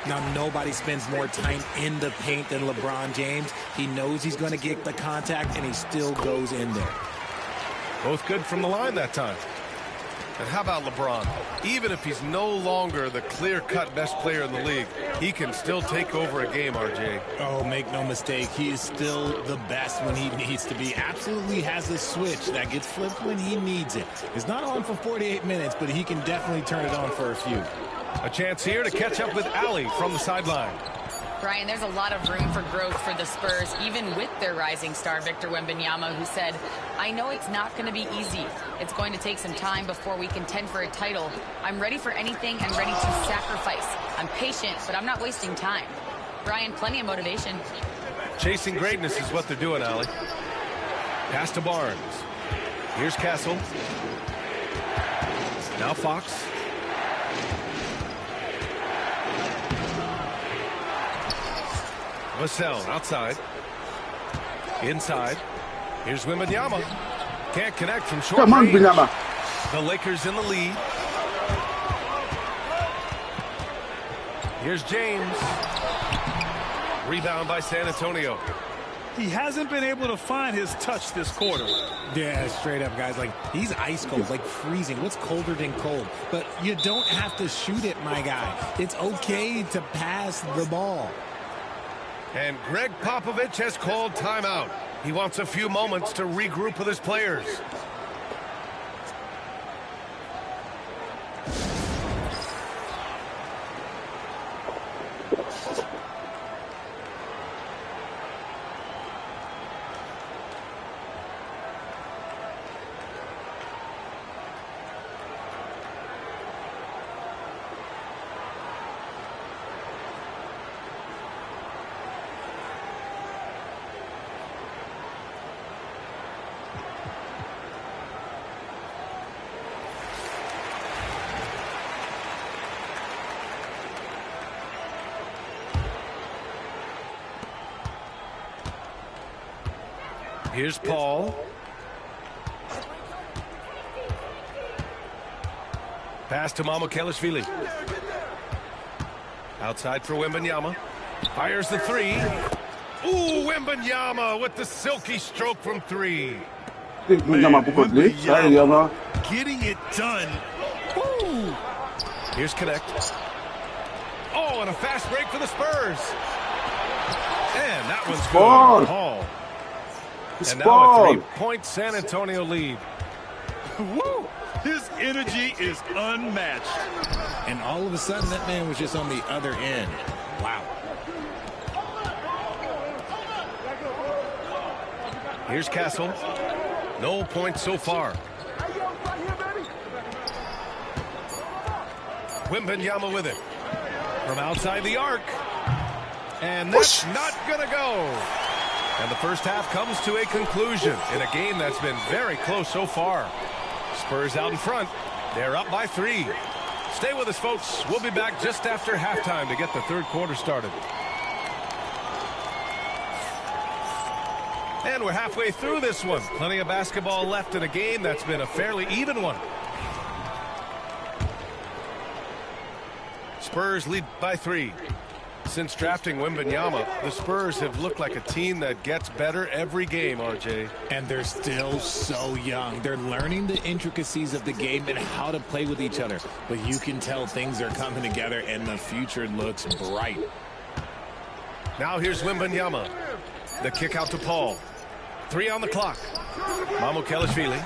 Now, nobody spends more time in the paint than LeBron James. He knows he's going to get the contact, and he still goes in there. Both good from the line that time. And how about LeBron? Even if he's no longer the clear-cut best player in the league, he can still take over a game, RJ. Oh, make no mistake. He is still the best when he needs to be. Absolutely has a switch that gets flipped when he needs it. It's not on for 48 minutes, but he can definitely turn it on for a few. A chance here to catch up with Ali from the sideline. Brian, there's a lot of room for growth for the Spurs, even with their rising star, Victor Wembanyama, who said, I know it's not going to be easy. It's going to take some time before we contend for a title. I'm ready for anything and ready to sacrifice. I'm patient, but I'm not wasting time. Brian, plenty of motivation. Chasing greatness is what they're doing, Ali. Pass to Barnes. Here's Castle. Now Fox. Vassell outside. Inside. Here's Wembanyama. Can't connect from short range. The Lakers in the lead. Here's James. Rebound by San Antonio. He hasn't been able to find his touch this quarter. Yeah, straight up, guys. Like, he's ice cold, like freezing. What's colder than cold? But you don't have to shoot it, my guy. It's okay to pass the ball. And Greg Popovich has called timeout. He wants a few moments to regroup with his players. Here's Paul. Pass to Mamukelashvili. Outside for Wembanyama. Fires the 3. Ooh, Wembanyama with the silky stroke from 3. Wembanyama getting it done. Ooh. Here's Connect. Oh, and a fast break for the Spurs. And that one's good. Paul. And now a 3-point San Antonio lead. Woo! His energy is unmatched. And all of a sudden, that man was just on the other end. Wow. Here's Castle. No points so far. Wembanyama with it. From outside the arc. And that's not going to go. And the first half comes to a conclusion in a game that's been very close so far. Spurs out in front. They're up by 3. Stay with us, folks. We'll be back just after halftime to get the third quarter started. And we're halfway through this one. Plenty of basketball left in a game that's been a fairly even one. Spurs lead by 3. Since drafting Wembanyama, the Spurs have looked like a team that gets better every game, RJ. And they're still so young. They're learning the intricacies of the game and how to play with each other. But you can tell things are coming together and the future looks bright. Now here's Wembanyama. The kick out to Paul. 3 on the clock. Mamukelashvili.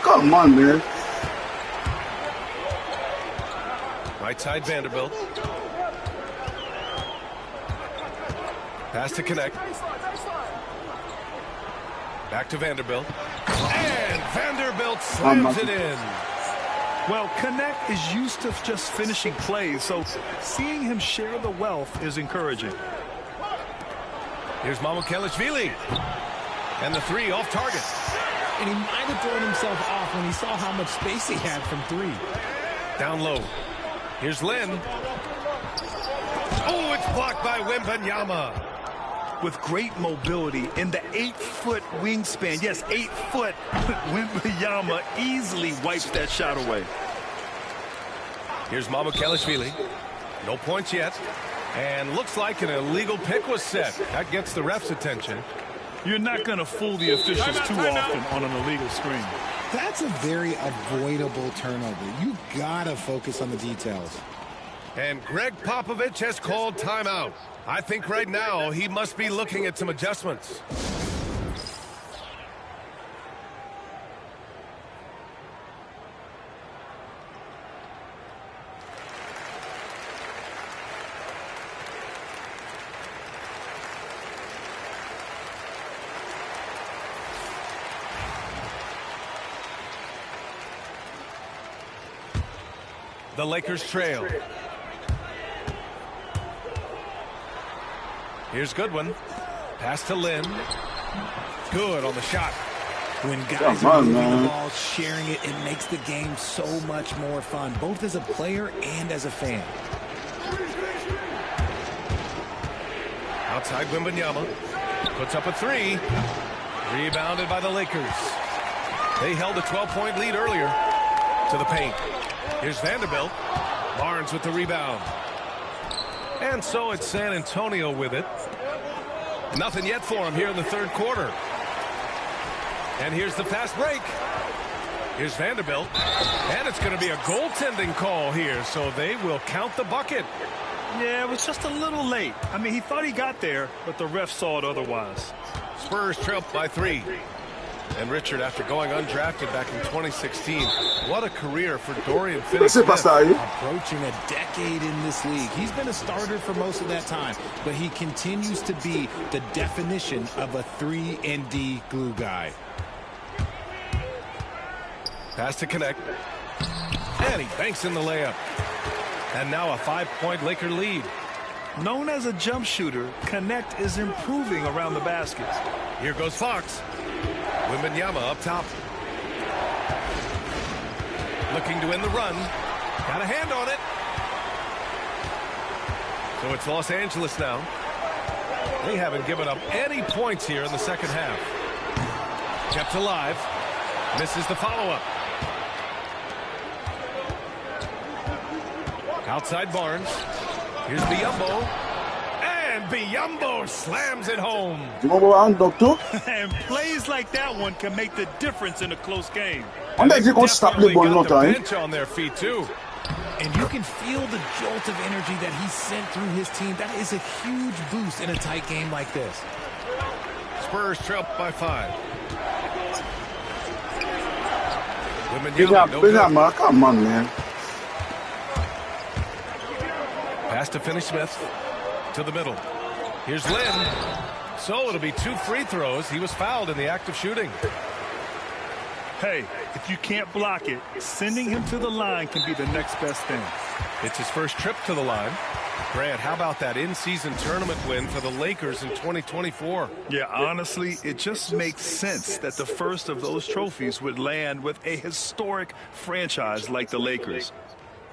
Come on, man. Right side Vanderbilt. Pass to Connect. Back to Vanderbilt. And Vanderbilt slams it in. Well, Connect is used to just finishing plays, so seeing him share the wealth is encouraging. Here's Mamukelashvili. And the 3 off target. And he might have thrown himself off when he saw how much space he had from 3. Down low. Here's Lynn. Oh, it's blocked by Wembanyama. With great mobility in the 8-foot wingspan. Yes, 8 foot. Wembanyama easily wipes that shot away. Here's Mamukelashvili. No points yet. And looks like an illegal pick was set. That gets the ref's attention. You're not going to fool the officials too often on an illegal screen. That's a very avoidable turnover. You gotta focus on the details. And Greg Popovich has called timeout. I think right now he must be looking at some adjustments. The Lakers trail. Here's Goodwin. Pass to Lynn. Good on the shot. When guys are moving the ball, sharing it, it makes the game so much more fun, both as a player and as a fan. Outside Wembanyama. Puts up a 3. Rebounded by the Lakers. They held a 12-point lead earlier. To the paint. Here's Vanderbilt. Barnes with the rebound. And so it's San Antonio with it. Nothing yet for him here in the third quarter. And here's the fast break. Here's Vanderbilt. And it's going to be a goaltending call here, so they will count the bucket. Yeah, it was just a little late. I mean, he thought he got there, but the ref saw it otherwise. Spurs trail by 3. And Richard, after going undrafted back in 2016, what a career for Dorian Finney-Smith. Approaching a decade in this league. He's been a starter for most of that time, but he continues to be the definition of a 3-and-D glue guy. Pass to Connect. And he banks in the layup. And now a 5-point Laker lead. Known as a jump shooter, Connect is improving around the basket. Here goes Fox. Wembanyama up top. Looking to win the run. Got a hand on it. So it's Los Angeles now. They haven't given up any points here in the second half. Kept alive. Misses the follow-up. Outside Barnes. Here's Biyombo. And Biyombo slams it home. And plays like that one can make the difference in a close game. And they definitely got the bench on their feet, too. And you can feel the jolt of energy that he sent through his team. That is a huge boost in a tight game like this. Spurs trail by 5. Big up, man. Come on, man. Pass to Finney-Smith. To the middle. Here's Lynn. So it'll be 2 free throws. He was fouled in the act of shooting. Hey, if you can't block it, sending him to the line can be the next best thing. It's his first trip to the line. Grant, how about that in-season tournament win for the Lakers in 2024? Yeah, honestly, it just makes sense that the first of those trophies would land with a historic franchise like the Lakers.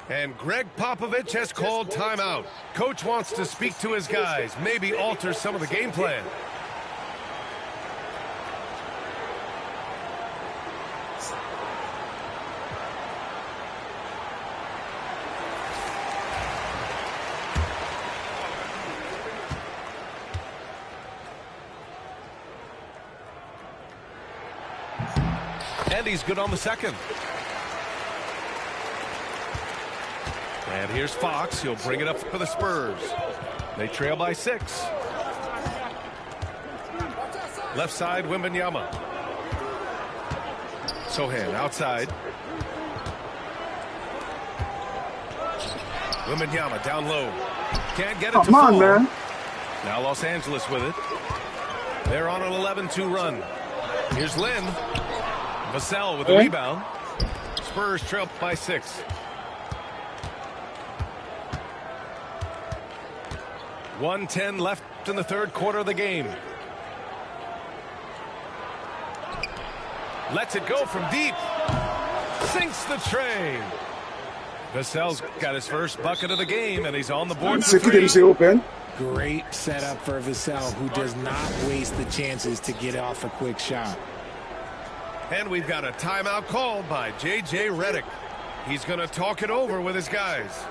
And Greg Popovich has called timeout. Coach wants to speak to his guys, maybe alter some of the game plan. And he's good on the second. And here's Fox. He'll bring it up for the Spurs. They trail by 6. Left side, Wembanyama. Sohan outside. Wembanyama down low. Can't get it to fall. Man. Now Los Angeles with it. They're on an 11-2 run. Here's Lynn. Vassell with the rebound. Spurs trail by 6. .110 left in the third quarter of the game. Lets it go from deep. Sinks the tray. Vassell's got his first bucket of the game, and he's on the board for 3. Great setup for Vassell, who does not waste the chances to get off a quick shot. And we've got a timeout called by J.J. Redick. He's going to talk it over with his guys.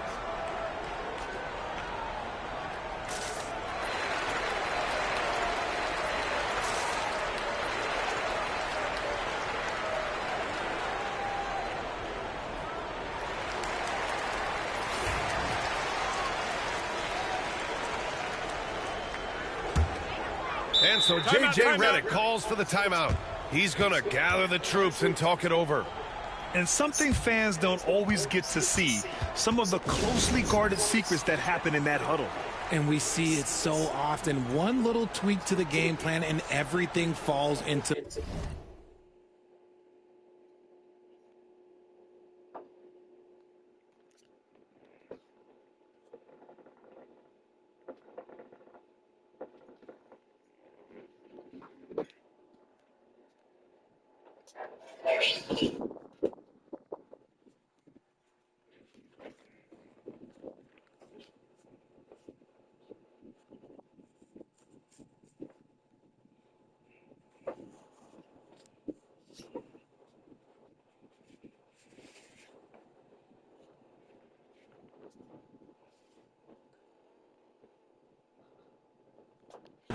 And so J.J. Redick calls for the timeout. He's going to gather the troops and talk it over. And something fans don't always get to see, some of the closely guarded secrets that happen in that huddle. And we see it so often. One little tweak to the game plan and everything falls into...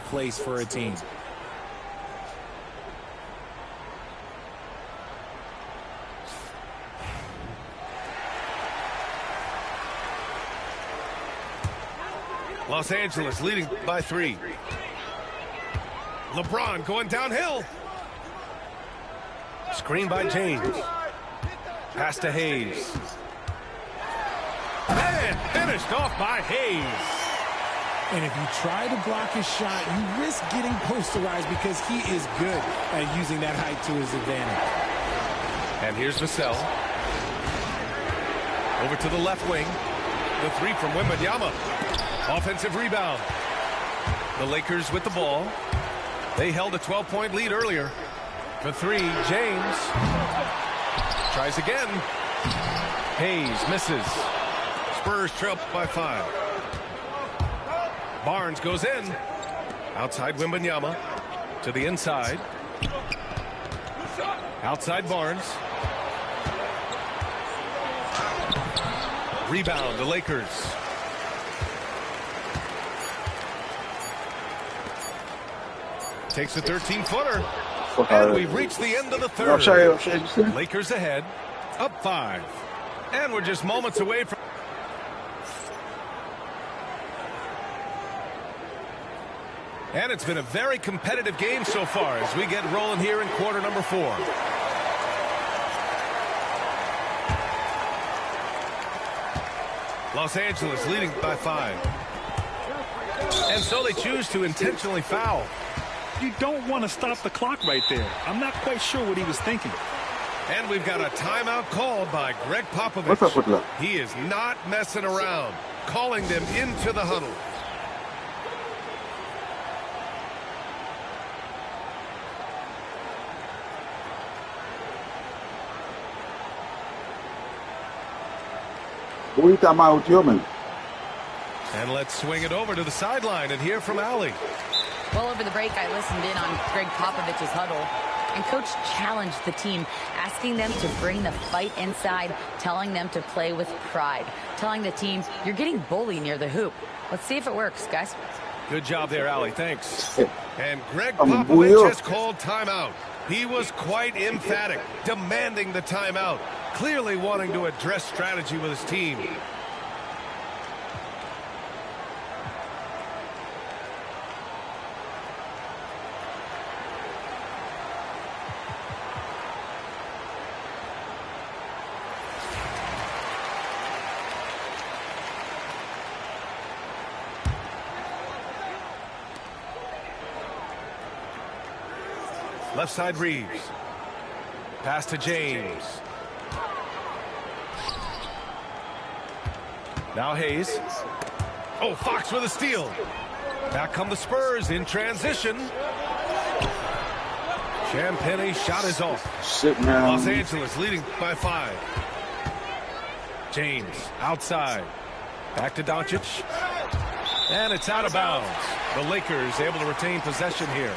place for a team. Los Angeles leading by 3. LeBron going downhill. Screen by James. Pass to Hayes. And finished off by Hayes. And if you try to block his shot, you risk getting posterized because he is good at using that height to his advantage. And here's Vassell. Over to the left wing. The 3 from Wembanyama. Offensive rebound. The Lakers with the ball. They held a 12-point lead earlier. For 3, James. Tries again. Hayes misses. Spurs trail by 5. Barnes goes in. Outside Wembanyama. To the inside. Outside Barnes. Rebound, the Lakers. Takes a 13-footer. And we've reached the end of the third. Lakers ahead. Up 5. And we're just moments away from... And it's been a very competitive game so far as we get rolling here in quarter number 4. Los Angeles leading by 5. And so they choose to intentionally foul. You don't want to stop the clock right there. I'm not quite sure what he was thinking. And we've got a timeout called by Greg Popovich. He is not messing around, calling them into the huddle. And let's swing it over to the sideline and hear from Allie. Well, over the break, I listened in on Greg Popovich's huddle. And Coach challenged the team, asking them to bring the fight inside, telling them to play with pride, telling the team, you're getting bullied near the hoop. Let's see if it works, guys. Good job there, Allie. Thanks. And Greg Popovich has called timeout. He was quite emphatic, demanding the timeout, clearly wanting to address strategy with his team. Left side Reeves. Pass to James. Now Hayes. Oh, Fox with a steal. Back come the Spurs in transition. Champagnie shot is off. Los Angeles leading by 5. James outside. Back to Doncic. And it's out of bounds. The Lakers able to retain possession here.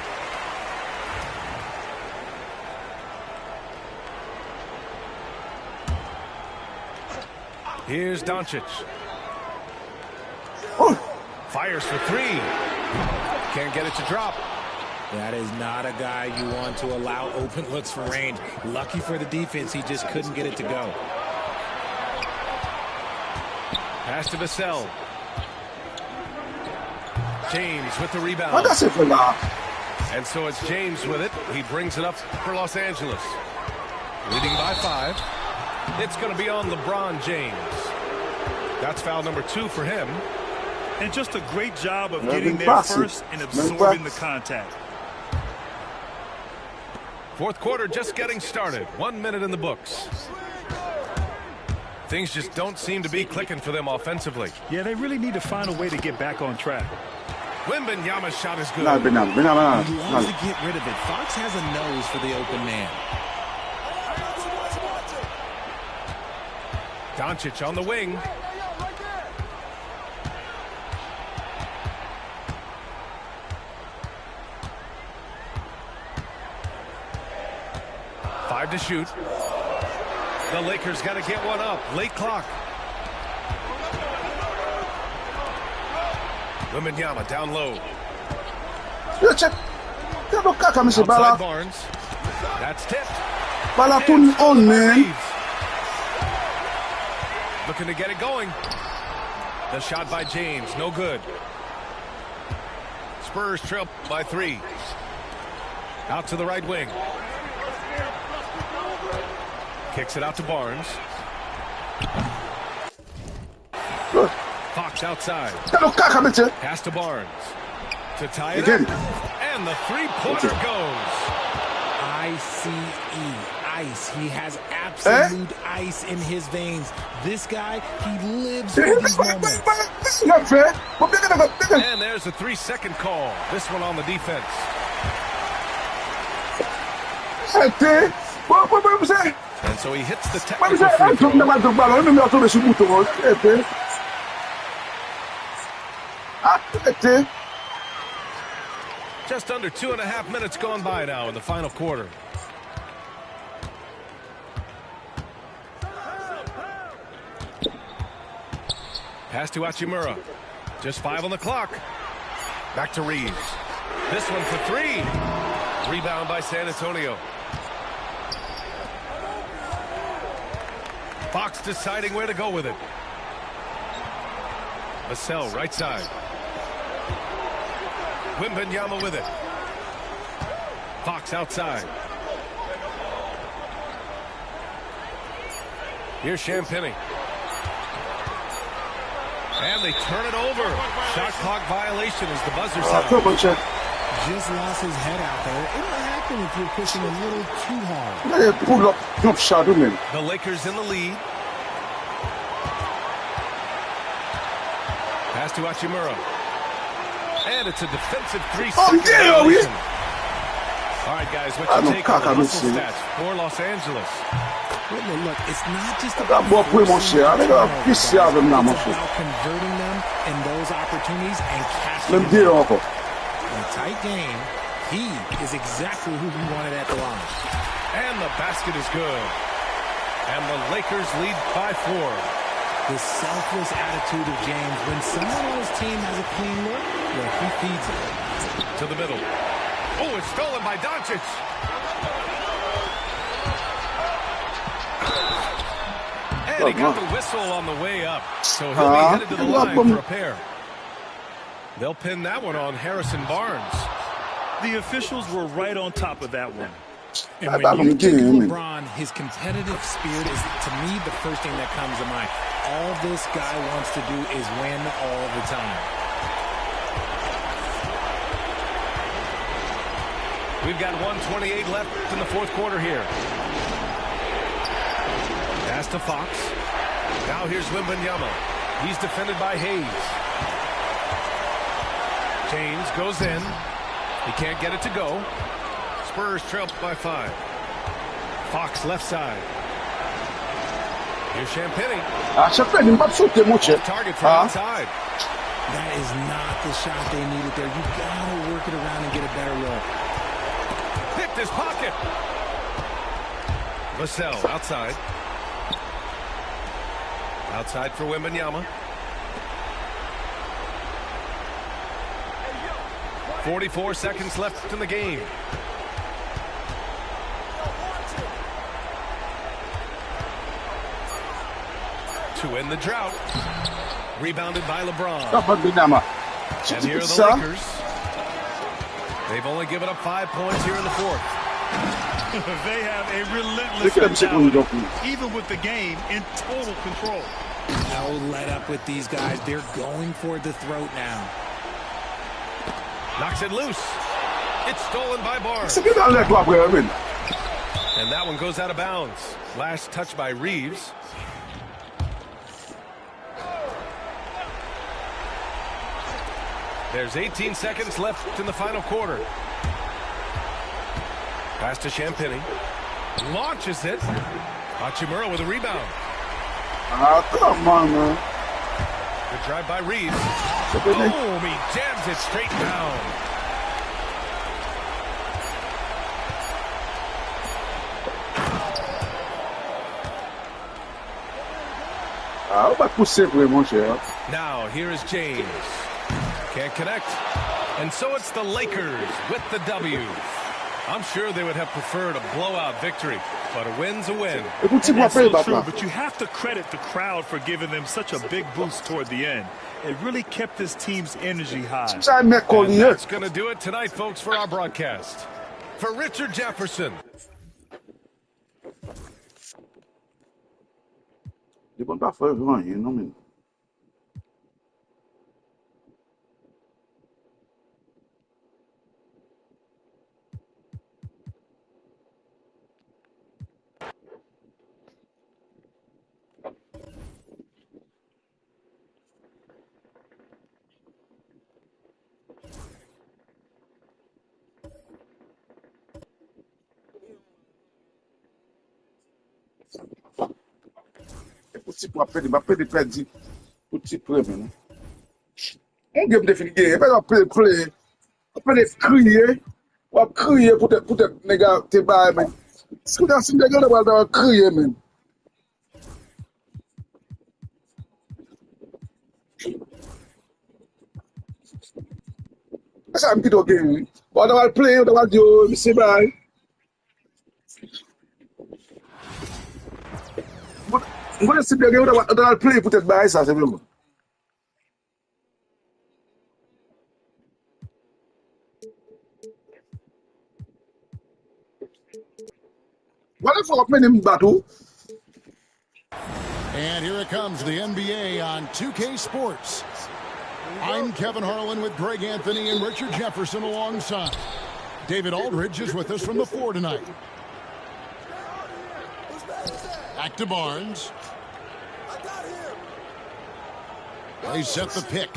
Here's Doncic. Fires for 3. Can't get it to drop. That is not a guy you want to allow open looks from range. Lucky for the defense, he just couldn't get it to go. Pass to Vassell. James with the rebound. And so it's James with it. He brings it up for Los Angeles. Leading by 5. It's going to be on LeBron James. That's foul number 2 for him. And just a great job of getting there first and absorbing the contact. Fourth quarter just getting started. 1 minute in the books. Things just don't seem to be clicking for them offensively. Yeah, they really need to find a way to get back on track. Wembanyama's shot is good. He wants to get rid of it. Fox has a nose for the open man. Doncic on the wing. Five to shoot. The Lakers got to get one up. Late clock. Wembanyama down low. Outside Barnes. That's tipped. On, man. Looking to get it going. The shot by James, no good. Spurs trail by 3. Out to the right wing. Kicks it out to Barnes. Fox outside. Pass to Barnes. To tie it up. And the three-pointer goes. I-C-E. Ice. He has absolute ice in his veins. This guy, he lives for these moments. And there's a 3-second call. This one on the defense. And so he hits the technical free throw. Just under 2.5 minutes gone by now in the final quarter. Pass to Hachimura. Just 5 on the clock. Back to Reeves. This one for 3. Rebound by San Antonio. Fox deciding where to go with it. Vassell right side. Wembanyama with it. Fox outside. Here's Champagnie. And they turn it over. Shot clock violation as the buzzer sounds. Just lost his head out there. It'll happen if you're pushing a little too hard. The Lakers in the lead. Pass to Hachimura. And it's a defensive 3-second violation. All right, guys, what's your take on the hustle stats for Los Angeles? Look, it's not just about converting them in those opportunities and cashing them out. In a tight game, he is exactly who we wanted at the line. And the basket is good. And the Lakers lead by 4. The selfless attitude of James. When someone on his team has a clean look, well, he feeds it. To the middle. Oh, it's stolen by Doncic. And he got the whistle on the way up. So he'll be headed to the line for a pair. They'll pin that one on Harrison Barnes. The officials were right on top of that one. And when you think of LeBron, his competitive spirit is, to me, the first thing that comes to mind. All this guy wants to do is win all the time. We've got 1:28 left in the fourth quarter here. Pass to Fox. Now here's Wembanyama. He's defended by Hayes. James goes in. He can't get it to go. Spurs trail by 5. Fox left side. Here's Champagnie. Target from outside. That is not the shot they needed there. You gotta work it around and get a better look. Picked his pocket. Vassell outside. Outside for Wembanyama. 44 seconds left in the game. To end the drought. Rebounded by LeBron. And here are the Lakers. They've only given up 5 points here in the fourth. They have a relentless mentality, even with the game in total control. No let up with these guys. They're going for the throat now. Knocks it loose. It's stolen by Barnes. And that one goes out of bounds. Last touch by Reeves. There's 18 seconds left in the final quarter. Pass to Champagnie. Launches it. Hachimura with a rebound. Come on, man. Good drive by Reeves. Boom! He jams it straight down. Now, here is James. Can't connect. And so it's the Lakers with the W. I'm sure they would have preferred a blowout victory, but a win's a win. That's so true, but you have to credit the crowd for giving them such a big boost toward the end. It really kept this team's energy high. And that's going to do it tonight, folks, for our broadcast. For Richard Jefferson. I'm going to play, I'm going to say bye. I'm going to sit there again, I'll play, put it by And here it comes, the NBA on 2K Sports. I'm Kevin Harlan with Greg Anthony and Richard Jefferson alongside. David Aldridge is with us from the floor tonight. Back to Barnes. They set the pick.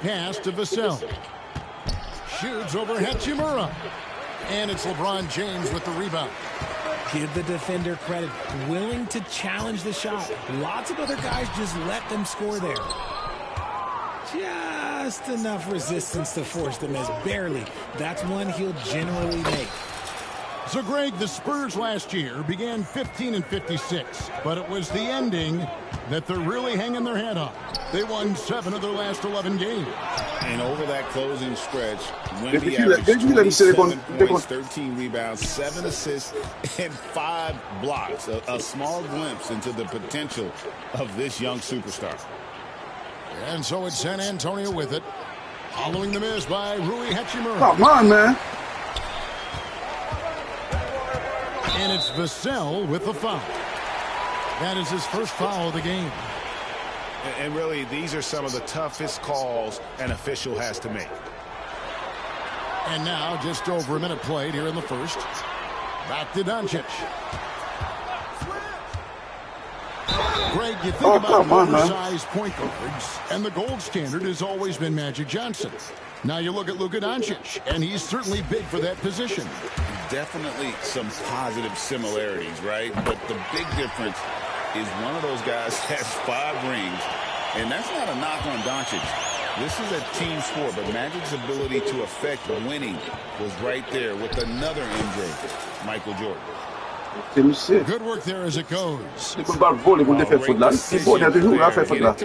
Pass to Vassell. Shoots over Hachimura. And it's LeBron James with the rebound. Give the defender credit. Willing to challenge the shot. Lots of other guys just let them score there. Just enough resistance to force the miss. Barely. That's one he'll generally make. So, Greg, the Spurs last year began 15-56, but it was the ending that they're really hanging their head on. They won 7 of their last 11 games. And over that closing stretch, Wemby averaged 27 points, 13 rebounds, 7 assists, and 5 blocks. A small glimpse into the potential of this young superstar. And so it's San Antonio with it. Following the miss by Rui Hachimura. Come on, man. And it's Vassell with the foul. That is his first foul of the game. And really, these are some of the toughest calls an official has to make. And now, just over a minute played here in the first. Back to Doncic. Greg, you think about oversized point guards, and the gold standard has always been Magic Johnson. Now you look at Luka Doncic, and he's certainly big for that position. Definitely some positive similarities, right? But the big difference is one of those guys has 5 rings, and that's not a knock on Doncic. This is a team sport, but Magic's ability to affect winning was right there with another MJ, Michael Jordan. Good work there as it goes. Get it to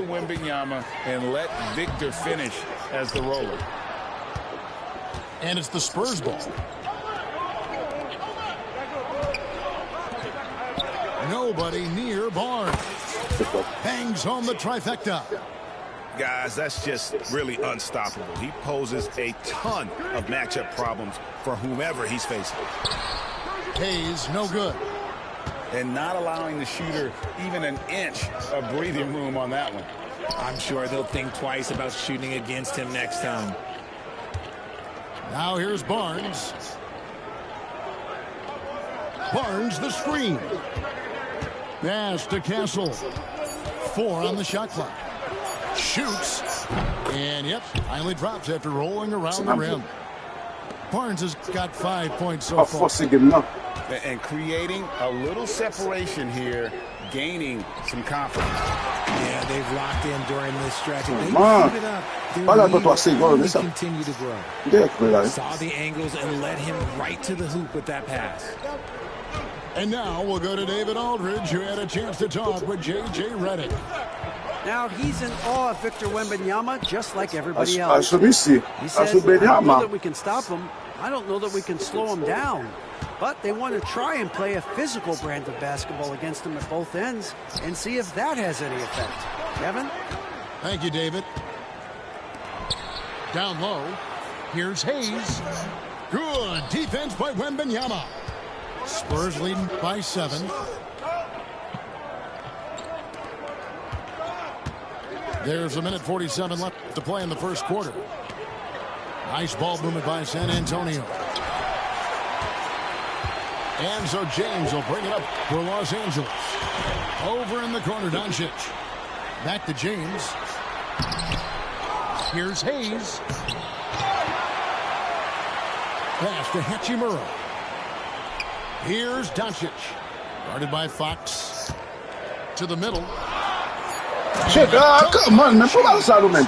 Wembanyama and let Victor finish as the roller. And it's the Spurs ball. Nobody near Barnes. Hangs home the trifecta. Guys, that's just really unstoppable. He poses a ton of matchup problems for whomever he's facing. Hayes, no good. And not allowing the shooter even an inch of breathing room on that one. I'm sure they'll think twice about shooting against him next time. Now here's Barnes. Barnes the screen. Pass to Castle. 4 on the shot clock. Shoots. And yep, finally drops after rolling around the rim. Barnes has got 5 points so far. And creating a little separation here, gaining some confidence. Yeah, they've locked in during this stretch. They keep it up. They continue to grow. Saw the angles and led him right to the hoop with that pass. And now we'll go to David Aldridge, who had a chance to talk with J.J. Redick. Now, he's in awe of Victor Wembanyama, just like everybody else. He said, I don't know that we can stop him. I don't know that we can slow him down. But they want to try and play a physical brand of basketball against him at both ends and see if that has any effect. Kevin? Thank you, David. Down low. Here's Hayes. Good defense by Wembanyama. Spurs leading by 7. There's a minute 47 left to play in the first quarter. Nice ball movement by San Antonio. And so James will bring it up for Los Angeles. Over in the corner, Doncic. Back to James. Here's Hayes. Pass to Hachimura. Here's Doncic. Guarded by Fox. To the middle. Come on, man. Put outside, man.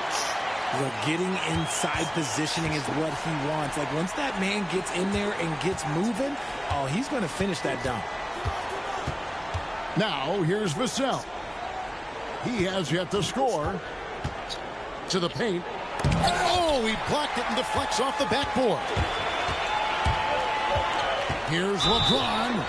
Getting inside positioning is what he wants. Like, once that man gets in there and gets moving, oh, he's going to finish that dunk. Now, here's Vassell. He has yet to score. To the paint. Oh, he blocked it and deflects off the backboard. Here's LeBron.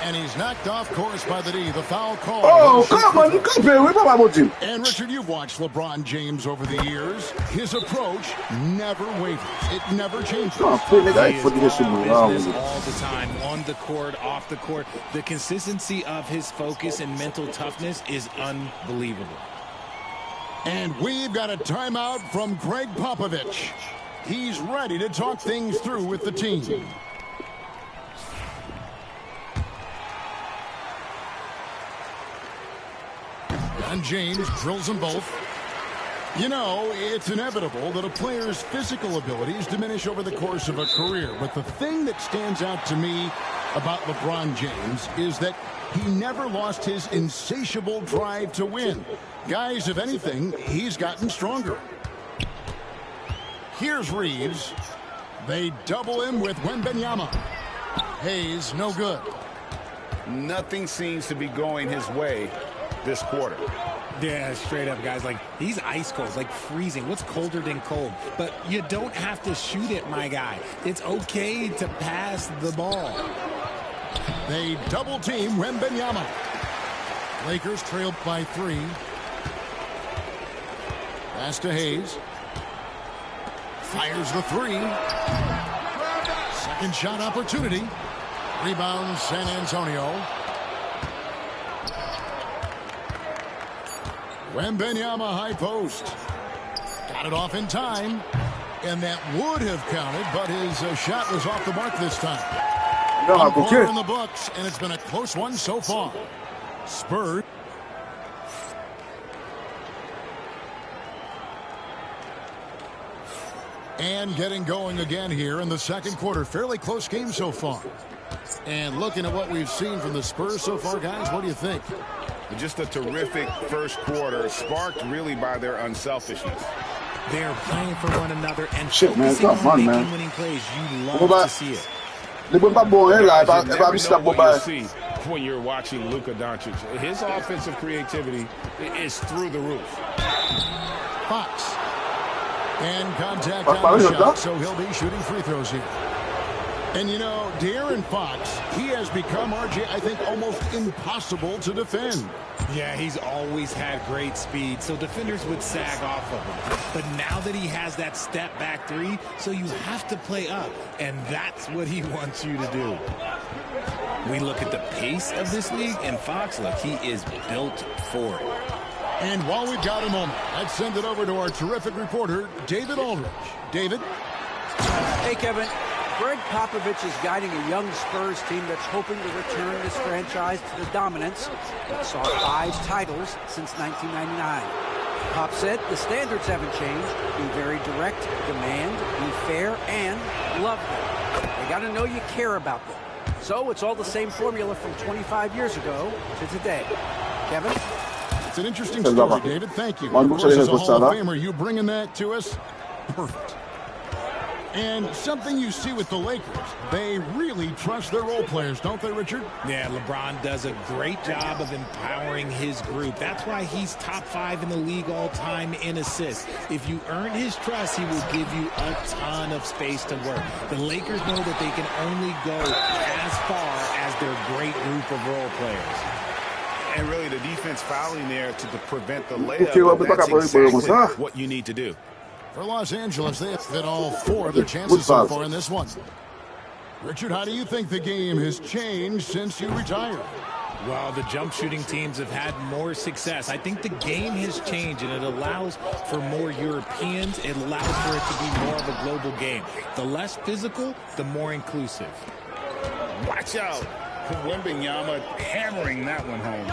And he's knocked off course by the D. The foul call. Oh, come on. You come here. What about you? And, Richard, you've watched LeBron James over the years. His approach never wavers. It never changes. He is all business all the time, on the court, off the court. The consistency of his focus and mental toughness is unbelievable. And we've got a timeout from Greg Popovich. He's ready to talk things through with the team. And James drills them both. You know, it's inevitable that a player's physical abilities diminish over the course of a career. But the thing that stands out to me about LeBron James is that he never lost his insatiable drive to win. Guys, if anything, he's gotten stronger. Here's Reeves. They double him with Wembanyama. Hayes, no good. Nothing seems to be going his way this quarter. Yeah, straight up, guys. Like, he's ice cold, like freezing. What's colder than cold? But you don't have to shoot it, my guy. It's okay to pass the ball. They double team Wembanyama. Lakers trailed by 3. Pass to Hayes. Fires the 3. Second shot opportunity. Rebound San Antonio. Wembanyama high post. Got it off in time. And that would have counted, but his shot was off the mark this time. One quarter in the books, and it's been a close one so far. Spurs. And getting going again here in the second quarter. Fairly close game so far. And looking at what we've seen from the Spurs so far, guys, what do you think? Just a terrific first quarter, sparked really by their unselfishness. They're playing for one another and shit, man, focusing on making man. winning plays. You love to see it. You never know what you'll see when you're watching Luka Doncic. His offensive creativity is through the roof. Fox. And contact on the shot, so he'll be shooting free throws here. And, you know, De'Aaron Fox, he has become, RJ, I think, almost impossible to defend. Yeah, he's always had great speed, so defenders would sag off of him. But now that he has that step-back 3, so you have to play up, and that's what he wants you to do. We look at the pace of this league, and Fox, look, he is built for it. And while we've got a moment, let's send it over to our terrific reporter, David Aldridge. David? Hey, Kevin. Greg Popovich is guiding a young Spurs team that's hoping to return this franchise to the dominance that saw 5 titles since 1999. Pop said the standards haven't changed. Be very direct, demand, be fair, and love them. They got to know you care about them. So it's all the same formula from 25 years ago to today. Kevin? It's an interesting story, David. Thank you. Of course, as a Hall of Famer, you bringing that to us? Perfect. And something you see with the Lakers, they really trust their role players, don't they, Richard? Yeah, LeBron does a great job of empowering his group. That's why he's top 5 in the league all time in assists. If you earn his trust, he will give you a ton of space to work. The Lakers know that they can only go as far as their great group of role players. And really, the defense fouling there to prevent the layup, that's exactly what you need to do. For Los Angeles, they have hit all 4 of their chances so far in this one. Richard, how do you think the game has changed since you retired? Well, the jump shooting teams have had more success. I think the game has changed, and it allows for more Europeans. It allows for it to be more of a global game. The less physical, the more inclusive. Watch out. Wembanyama hammering that one home.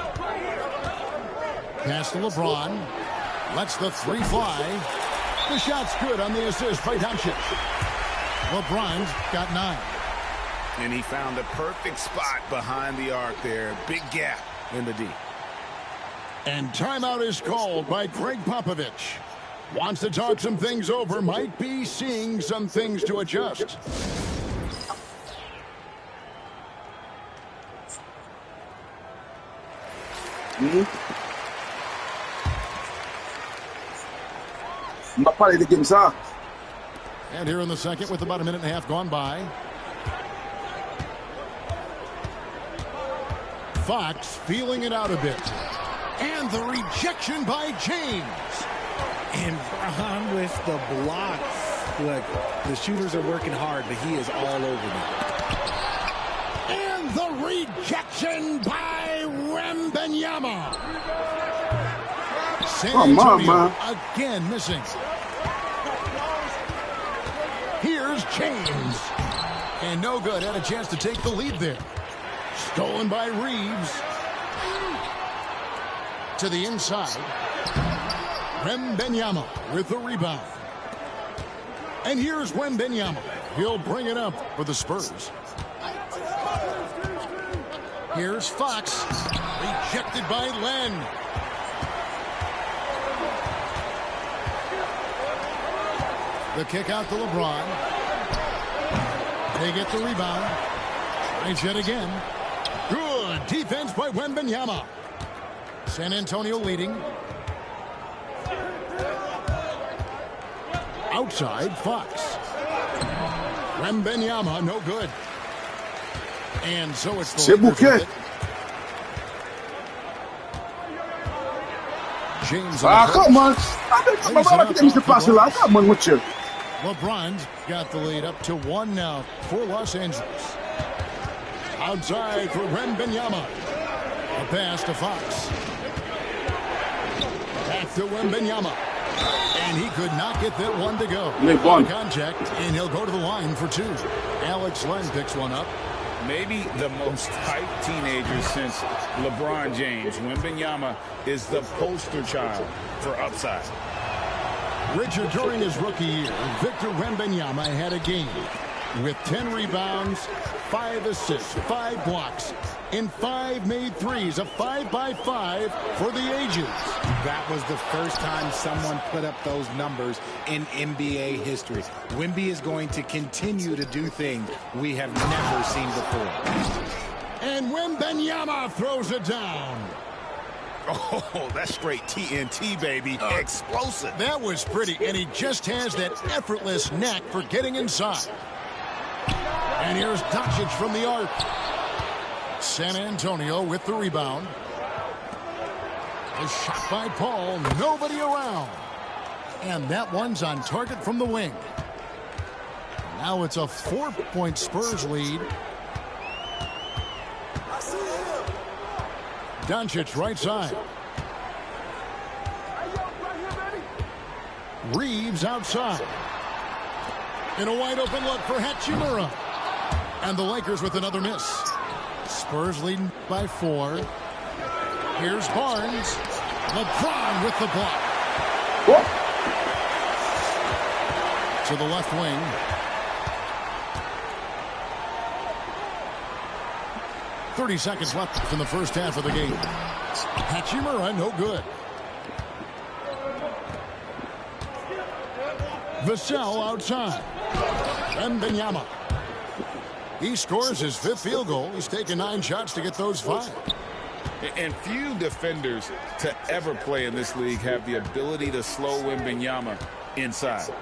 Pass to LeBron. Lets the 3 fly. The shot's good on the assist by Doncic. LeBron's got 9. And he found the perfect spot behind the arc there. Big gap in the D. And timeout is called by Greg Popovich. Wants to talk some things over. Might be seeing some things to adjust. And here in the second with about a minute and a half gone by. Fox feeling it out a bit. And the rejection by James. And Bron with the blocks. Look, the shooters are working hard, but he is all over them. And the rejection by Wembanyama. San Antonio again missing. Here's James. And no good. Had a chance to take the lead there. Stolen by Reeves. To the inside. Wembanyama with the rebound. And here's Wembanyama. He'll bring it up for the Spurs. Here's Fox. Rejected by Len. The kick out to LeBron. They get the rebound. Tries yet again. Good defense by Wembanyama. San Antonio leading. Outside, Fox. Wembanyama, no good. And so it's the Lakers. James. Come on. Come on with you. LeBron's got the lead up to 1 now for Los Angeles. Outside for Wembanyama. A pass to Fox. Back to Wembanyama. And he could not get that one to go. Contact, and he'll go to the line for 2. Alex Len picks one up. Maybe the most hyped teenager since LeBron James. Wembanyama is the poster child for upside. Richard, during his rookie year, Victor Wembanyama had a game with 10 rebounds, 5 assists, 5 blocks, and 5 made threes, a 5-by-5 for the ages. That was the first time someone put up those numbers in NBA history. Wemby is going to continue to do things we have never seen before. And Wembanyama throws it down. Oh, that's straight TNT, baby. Explosive. That was pretty, and he just has that effortless knack for getting inside. And here's Doncic from the arc. San Antonio with the rebound. A shot by Paul. Nobody around. And that one's on target from the wing. Now it's a 4-point Spurs lead. Doncic right side. Reeves outside. In a wide open look for Hachimura. And the Lakers with another miss. Spurs leading by 4. Here's Barnes. LeBron with the block. Whoa. To the left wing. .30 seconds left in the first half of the game. Hachimura, no good. Vassell outside. Wembanyama. He scores his 5th field goal. He's taken 9 shots to get those 5. And few defenders to ever play in this league have the ability to slow Wembanyama inside.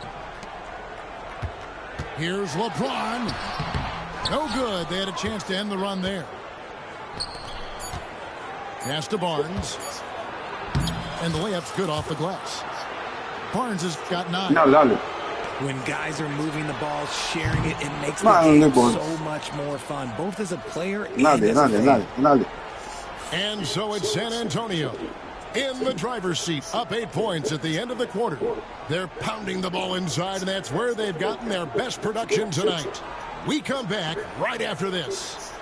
Here's LeBron. No good. They had a chance to end the run there. Pass to Barnes. And the layup's good off the glass. Barnes has got 9. When guys are moving the ball, sharing it, it makes the game so much more fun, both as a player and as a fan. And so it's San Antonio in the driver's seat, up 8 points at the end of the quarter. They're pounding the ball inside, and that's where they've gotten their best production tonight. We come back right after this.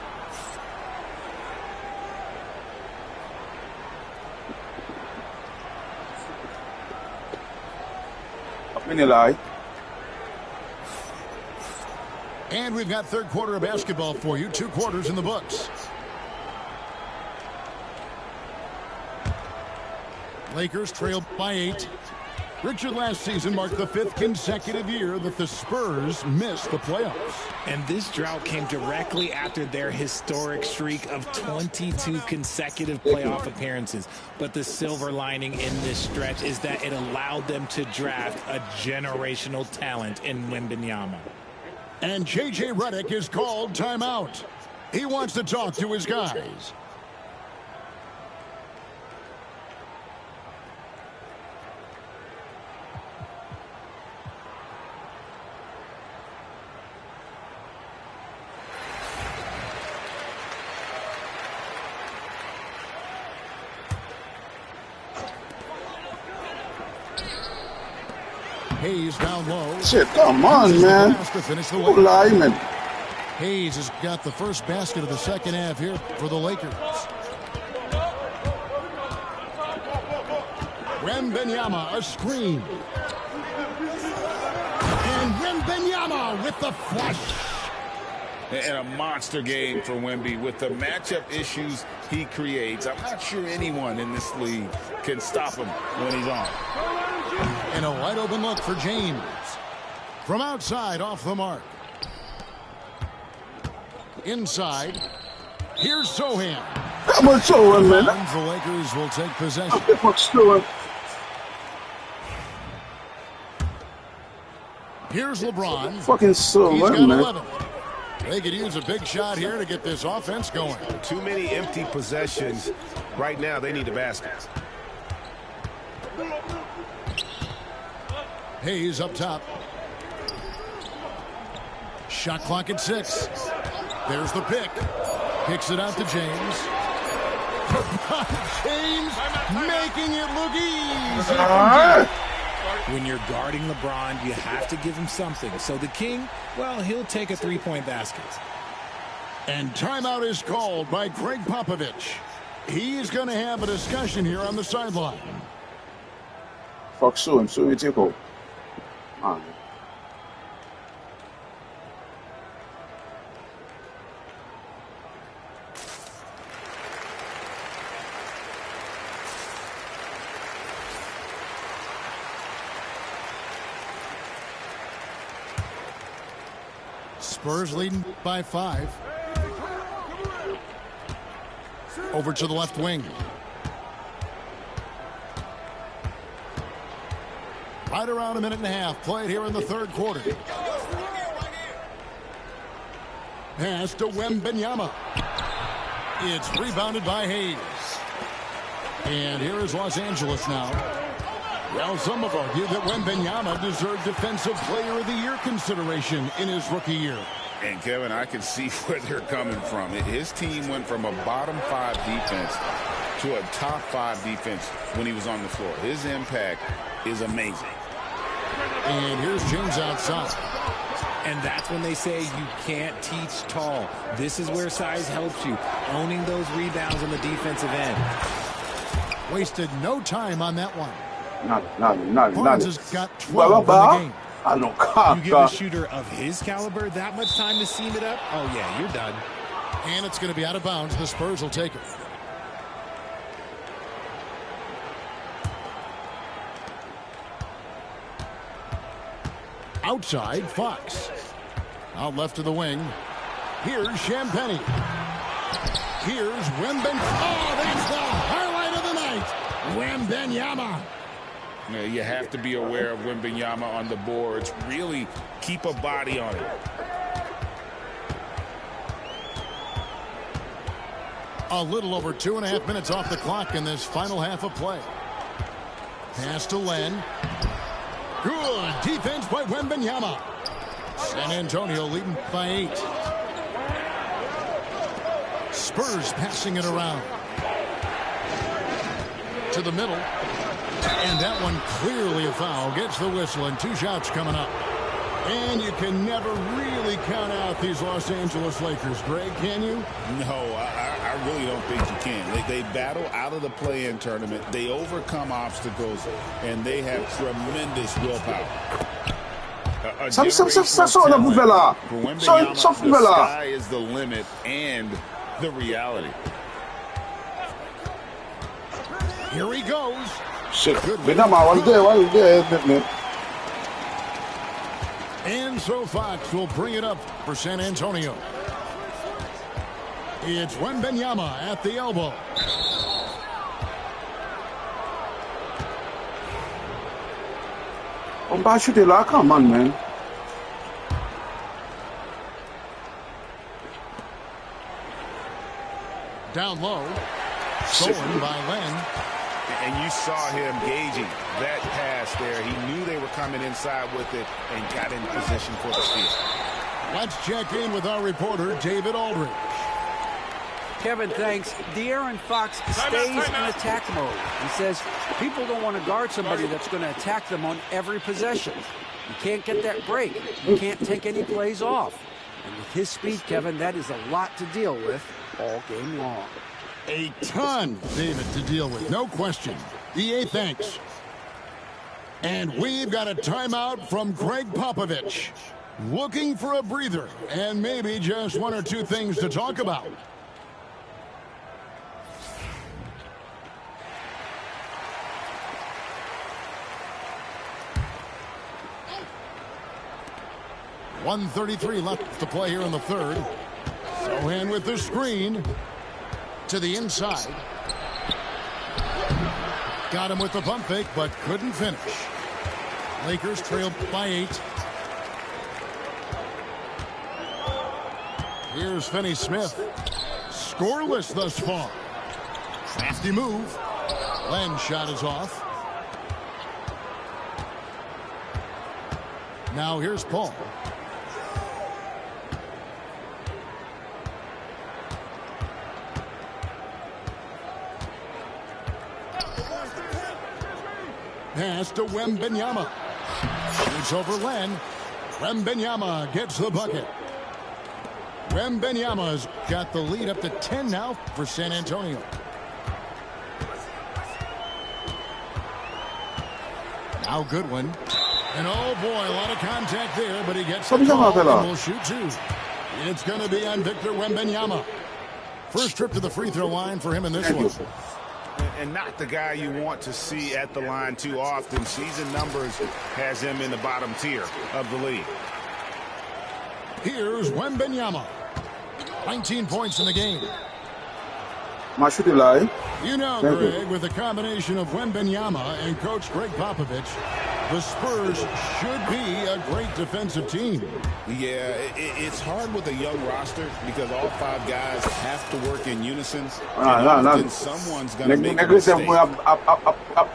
And we've got third quarter of basketball for you. 2 quarters in the books. Lakers trail by 8. Richard, last season marked the 5th consecutive year that the Spurs missed the playoffs. And this drought came directly after their historic streak of 22 consecutive playoff appearances. But the silver lining in this stretch is that it allowed them to draft a generational talent in Wembanyama. And J.J. Redick is called timeout. He wants to talk to his guys. Hayes down low. Shit, come on, man. To finish the Lyman. Hayes has got the first basket of the second half here for the Lakers. Wembanyama, a screen. And Wembanyama with the flush. And a monster game for Wemby with the matchup issues he creates. I'm not sure anyone in this league can stop him when he's on. And a wide open look for James. From outside, off the mark. Inside. Here's Sohan. Come on, Sohan, man. The Lakers will take possession. What's doing? Here's LeBron. Fucking Sohan, man. 11. They could use a big shot here to get this offense going. Too many empty possessions. Right now, they need a basket. Hayes up top. Shot clock at 6. There's the pick. Kicks it out to James. James making it look easy. When you're guarding LeBron, you have to give him something. So the King, well, he'll take a three-point basket. And timeout is called by Greg Popovich. He's going to have a discussion here on the sideline. Fuck Sohan, you take over. Spurs leading by 5. Over to the left wing. Right around a minute and a half played here in the third quarter. Pass to Wembanyama. It's rebounded by Hayes. And here is Los Angeles now. Well, some have argued that Wembanyama deserved Defensive Player of the Year consideration in his rookie year. And, Kevin, I can see where they're coming from. His team went from a bottom 5 defense to a top 5 defense when he was on the floor. His impact is amazing. And here's James outside. And that's when they say you can't teach tall. This is where size helps you, owning those rebounds on the defensive end. Wasted no time on that one. Barnes has got 12 in the game. You give a shooter of his caliber that much time to seam it up, oh yeah, you're done. And it's going to be out of bounds. The Spurs will take it. Outside, Fox. Out left to the wing. Here's Champagnie. Here's Wembanyama. Oh, that's the highlight of the night. Wembanyama. You have to be aware of Wembanyama on the boards. Really keep a body on it. A little over 2.5 minutes off the clock in this final half of play. Pass to Len. Good defense by Wembanyama. San Antonio leading by 8. Spurs passing it around. To the middle. And that one clearly a foul. Gets the whistle and 2 shots coming up. And you can never really count out these Los Angeles Lakers, Greg, can you? No, I really don't think you can. They battle out of the play-in tournament. They overcome obstacles, and they have tremendous willpower. The sky is the limit and the reality. Here he goes. Shit, good. Was there, And so Fox will bring it up for San Antonio. It's Wembanyama at the elbow. Come on, man. Down low. Stolen by Len. And you saw him gauging that pass there. He knew they were coming inside with it and got in position for the steal. Let's check in with our reporter, David Aldridge. Kevin, thanks. De'Aaron Fox stays in attack mode. He says people don't want to guard somebody that's going to attack them on every possession. You can't get that break. You can't take any plays off. And with his speed, Kevin, that is a lot to deal with all game long. A ton, David, to deal with. No question. EA, thanks. And we've got a timeout from Greg Popovich. Looking for a breather and maybe just one or two things to talk about. .133 left to play here in the third. Sochan with the screen to the inside. Got him with the pump fake, but couldn't finish. Lakers trail by 8. Here's Finney Smith. Scoreless thus far. Crafty move. Len's shot is off. Now here's Paul. Pass to Wembanyama. Shoots over Len. Wembanyama gets the bucket. Wembanyama's got the lead up to 10 now for San Antonio. Now Goodwin. And oh boy, a lot of contact there, but he gets the ball and will shoot 2. It's going to be on Victor Wembanyama. First trip to the free throw line for him in this one. And not the guy you want to see at the line too often. Season numbers has him in the bottom tier of the league. Here's Wembanyama. 19 points in the game. You know, Greg, with the combination of Wembanyama and Coach Greg Popovich, the Spurs should be a great defensive team. Yeah, it's hard with a young roster because all 5 guys have to work in unison. And someone's going to make a mistake. Well,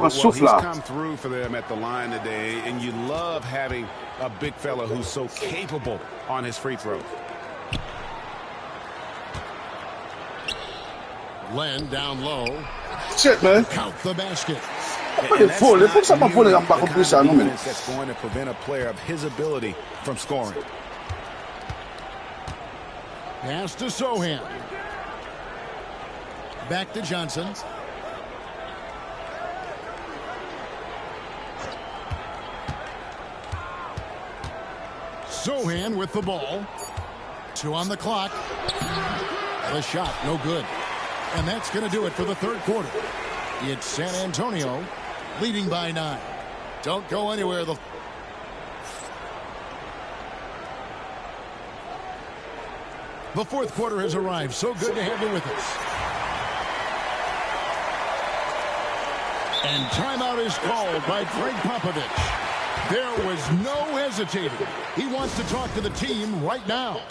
he's come through for them at the line today, and you love having a big fella who's so capable on his free throws. Len down low. Shit, man. Count the basket. That's going to prevent a player of his ability from scoring. Pass to Sochan. Back to Johnson. Sochan with the ball. 2 on the clock. The shot, no good. And that's going to do it for the third quarter. It's San Antonio leading by 9. Don't go anywhere. The fourth quarter has arrived. So good to have you with us. And timeout is called by Greg Popovich. There was no hesitating. He wants to talk to the team right now.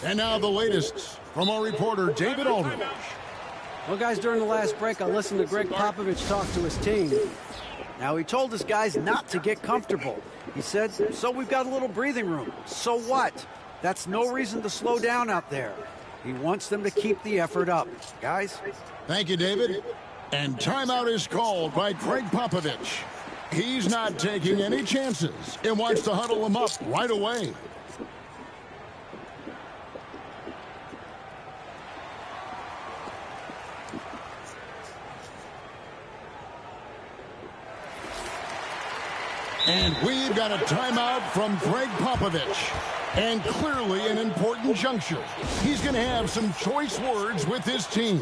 And now the latest from our reporter, David Aldridge. Well, guys, during the last break, I listened to Greg Popovich talk to his team. Now, he told his guys not to get comfortable. He said, so we've got a little breathing room. So what? That's no reason to slow down out there. He wants them to keep the effort up. Guys? Thank you, David. And timeout is called by Greg Popovich. He's not taking any chances and wants to huddle them up right away. And we've got a timeout from Greg Popovich. And clearly an important juncture. He's going to have some choice words with his team.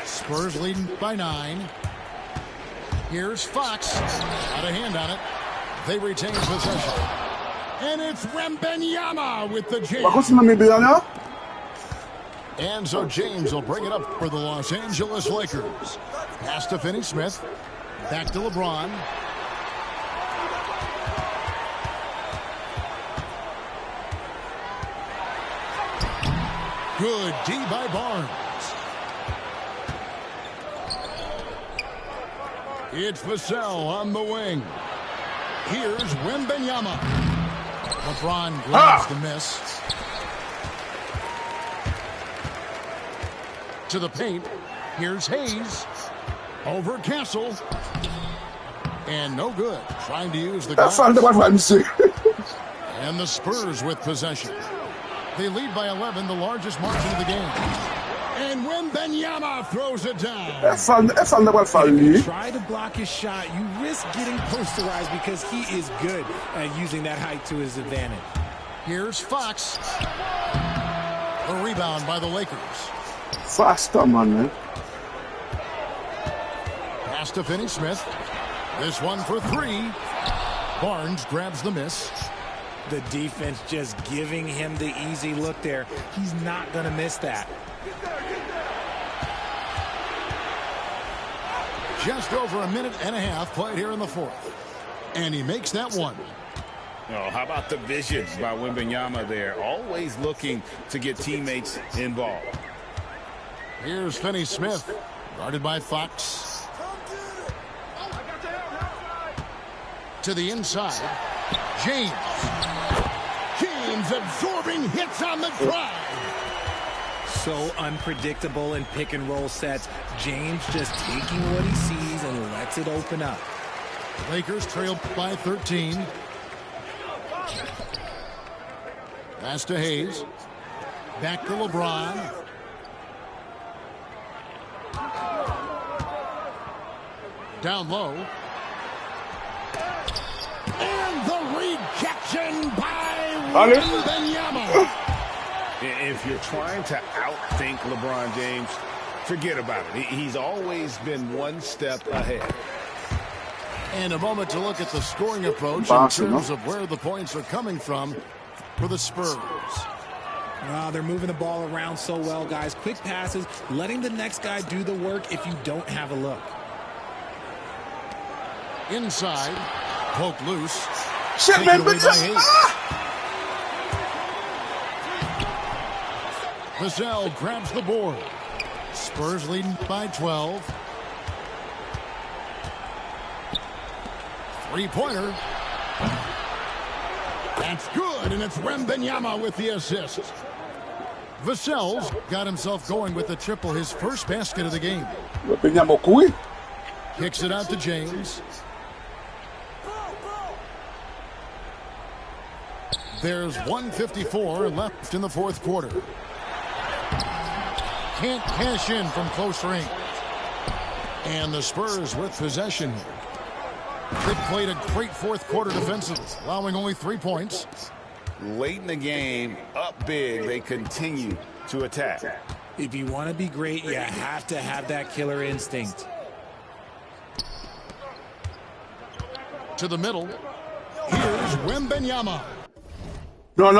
Spurs leading by 9. Here's Fox. Got a hand on it. They retain possession. And it's Wembanyama with the jam. And so James will bring it up for the Los Angeles Lakers. Pass to Finney Smith. Back to LeBron. Good D by Barnes. It's Vassell on the wing. Here's Wembanyama. LeBron grabs the miss. To the paint. Here's Hayes. Over Castle. And no good. Trying to use the glass. And the Spurs with possession. They lead by 11, the largest margin of the game. And Wembanyama throws it down. If you try to block his shot, you risk getting posterized because he is good at using that height to his advantage. Here's Fox. A rebound by the Lakers. Faster, man. Pass to Finney-Smith. This one for three. Barnes grabs the miss. The defense just giving him the easy look there. He's not going to miss that. Just over a minute and a half played here in the fourth. And he makes that one. Oh, how about the vision by Wembanyama there? Always looking to get teammates involved. Here's Finney-Smith, guarded by Fox. To the inside, James. James absorbing hits on the drive. So unpredictable in pick and roll sets. James just taking what he sees and lets it open up. Lakers trail by 13. Pass to Hayes. Back to LeBron. Down low. And the rejection by Wembanyama. If you're trying to outthink LeBron James, forget about it. He's always been one step ahead. And a moment to look at the scoring approach in terms of where the points are coming from for the Spurs. They're moving the ball around so well, guys. Quick passes, letting the next guy do the work if you don't have a look. Inside, poke loose. Shit, man, but Vassell grabs the board. Spurs leading by 12. Three-pointer. That's good, and it's Wembanyama with the assist. Vassell's got himself going with the triple, his first basket of the game. Kicks it out to James. There's 1:54 left in the fourth quarter. Can't cash in from close range. And the Spurs with possession here. They played a great fourth quarter defensively, allowing only 3 points. Late in the game, up big, they continue to attack. If you want to be great, you have to have that killer instinct. To the middle. Here's Wembanyama. No,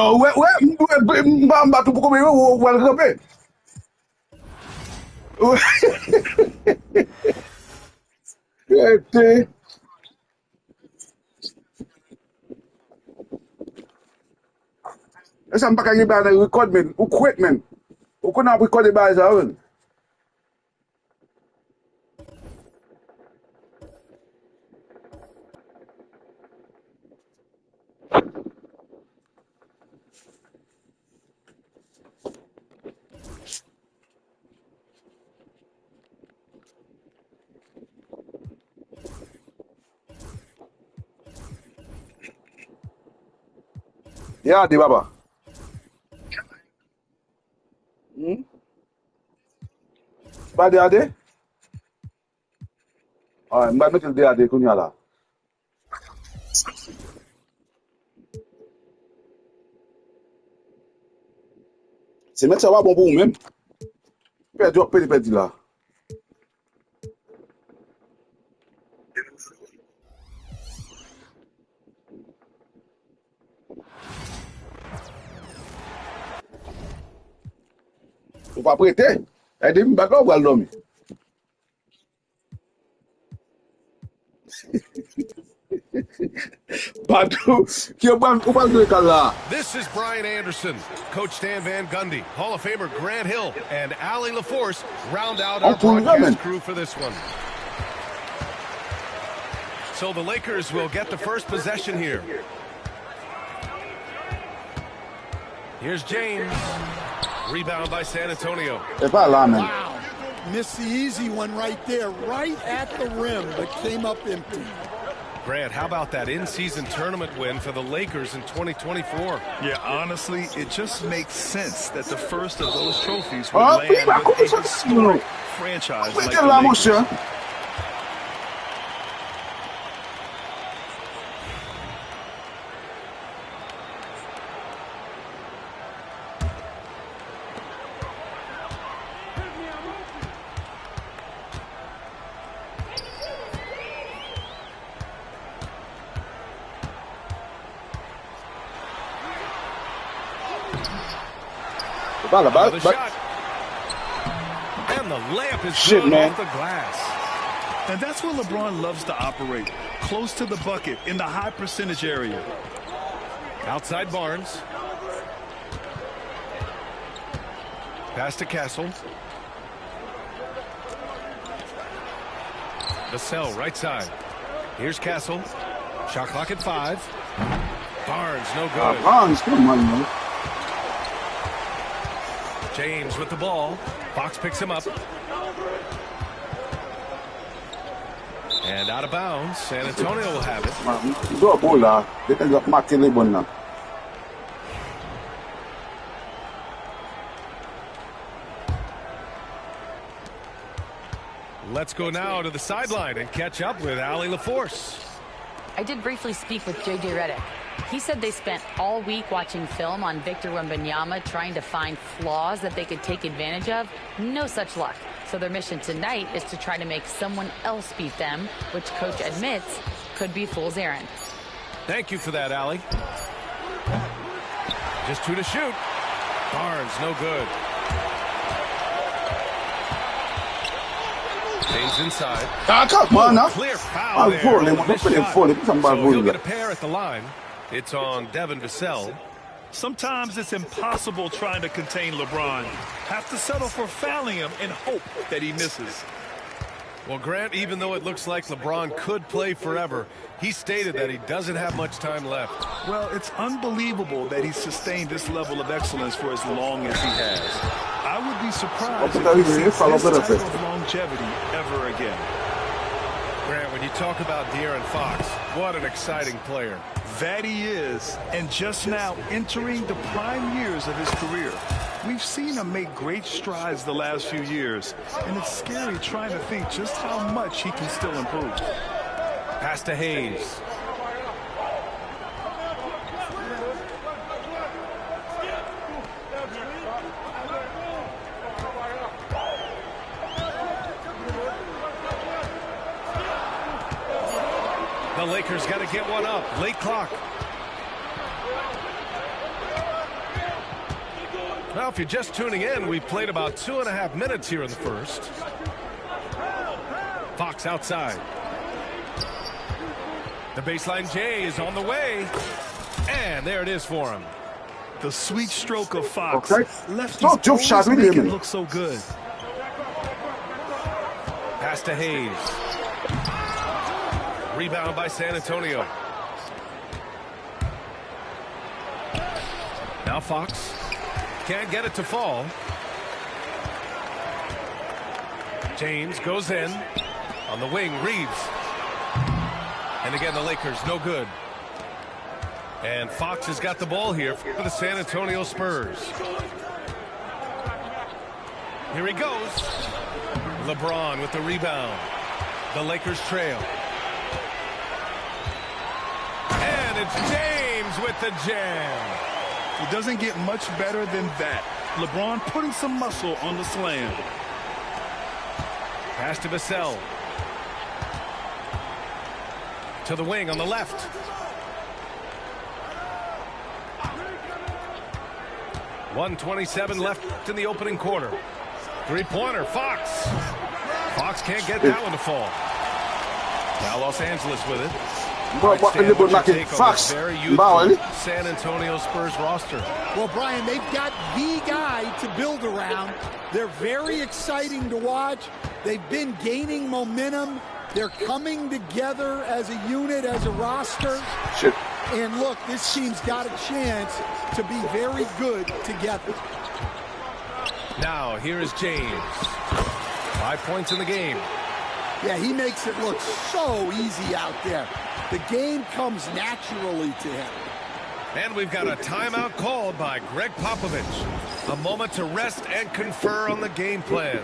esa mpaka ngibana record man, ukwet man. Ukuna record ba zawen. Ya di baba. Ba di ade? Ah, mba metil di ade kunya la. Se met sa wa bon pou ou même. Pedi la. Ou pas prêter? Aide-moi back ou al dormir. This is Brian Anderson. Coach Stan Van Gundy, Hall of Famer Grant Hill, and Allie LaForce round out our broadcast crew for this one. So the Lakers will get the first possession here. Here's James. Rebound by San Antonio. Wow. Missed the easy one right there, right at the rim, but came up empty. Grant, how about that in-season tournament win for the Lakers in 2024? Yeah, honestly, it just makes sense that the first of those trophies would land with a historic franchise like the Lakers. Another shot. And the layup is good off the glass. And that's where LeBron loves to operate, close to the bucket in the high percentage area. Outside Barnes. Pass to Castle. Vassell, right side. Here's Castle. Shot clock at 5. Barnes, no good. Barnes, come on, man. James with the ball. Fox picks him up. And out of bounds. San Antonio will have it. Let's go now to the sideline and catch up with Allie LaForce. I did briefly speak with J.J. Redick. He said they spent all week watching film on Victor Wembanyama, trying to find flaws that they could take advantage of. No such luck. So their mission tonight is to try to make someone else beat them, which coach admits could be fool's errand. Thank you for that, Allie. Just 2 to shoot. Barnes, no good. James inside. Come on now. Clear foul there. So he'll get a pair at the line. It's on Devin Vassell. Sometimes it's impossible trying to contain LeBron. Have to settle for fouling him and hope that he misses. Well, Grant, even though it looks like LeBron could play forever, he stated that he doesn't have much time left. Well, it's unbelievable that he's sustained this level of excellence for as long as he has. I would be surprised if he sees this type of longevity ever again. Grant, when you talk about De'Aaron Fox, what an exciting player. That he is, and just now entering the prime years of his career. We've seen him make great strides the last few years, and it's scary trying to think just how much he can still improve. Pass to Hayes. The Lakers got to get one up. Late clock. Well, if you're just tuning in, we played about 2.5 minutes here in the first. Fox outside. The baseline J is on the way. And there it is for him. The sweet stroke of Fox. Left shot make it look so good. Pass to Hayes. Rebound by San Antonio. Now Fox. Can't get it to fall. James goes in. On the wing, Reeves. And again, the Lakers, no good. And Fox has got the ball here for the San Antonio Spurs. Here he goes. LeBron with the rebound. The Lakers trail. And it's James with the jam. It doesn't get much better than that. LeBron putting some muscle on the slam. Pass to Vassell. To the wing on the left. .127 left in the opening quarter. Three-pointer, Fox. Fox can't get that one to fall. Now Los Angeles with it. Stan, what's your take on this very youthful San Antonio Spurs roster? Well, Brian, they've got the guy to build around. They're very exciting to watch. They've been gaining momentum. They're coming together as a unit, as a roster. Shit. And look, this team's got a chance to be very good together. Now, here is James. 5 points in the game. Yeah, he makes it look so easy out there. The game comes naturally to him. And we've got a timeout called by Greg Popovich. A moment to rest and confer on the game plan.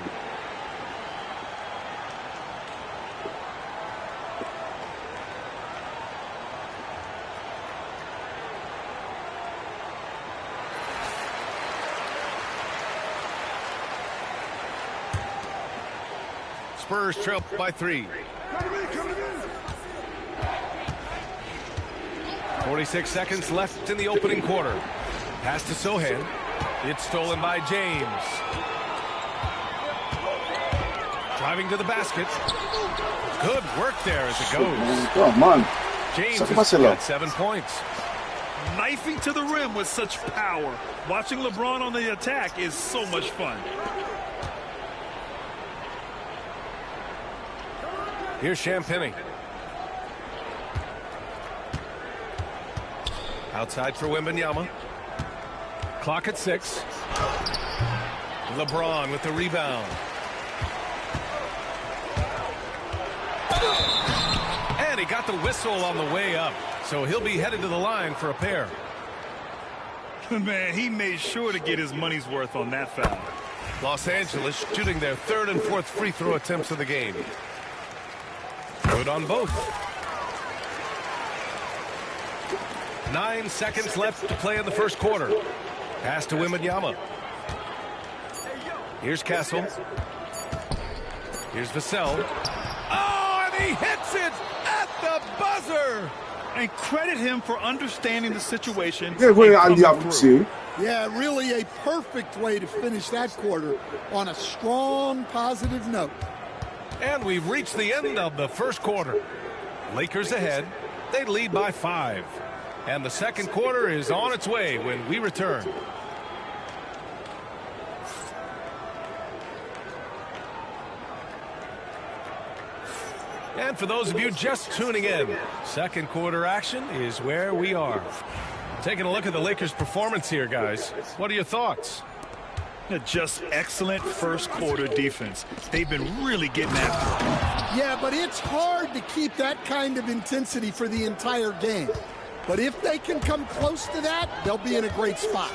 Spurs trail by 3. 46 seconds left in the opening quarter. Pass to Sochan. It's stolen by James. Driving to the basket. Good work there as it goes. Come on. James has got 7 points. Knifing to the rim with such power. Watching LeBron on the attack is so much fun. Here's Champagnie. Outside for Wembanyama. Clock at 6. LeBron with the rebound. And he got the whistle on the way up. So he'll be headed to the line for a pair. Man, he made sure to get his money's worth on that foul. Los Angeles shooting their 3rd and 4th free throw attempts of the game. Good on both. 9 seconds left to play in the first quarter. Pass to Wembanyama. Here's Castle. Here's Vassell. Oh, and he hits it at the buzzer. And credit him for understanding the situation. Yeah, really a perfect way to finish that quarter on a strong, positive note. And we've reached the end of the first quarter. Lakers ahead. They lead by 5. And the second quarter is on its way when we return. And for those of you just tuning in, second quarter action is where we are. Taking a look at the Lakers' performance here, guys. What are your thoughts? Just excellent first quarter defense. They've been really getting after it. Yeah, but it's hard to keep that kind of intensity for the entire game. But if they can come close to that, they'll be in a great spot.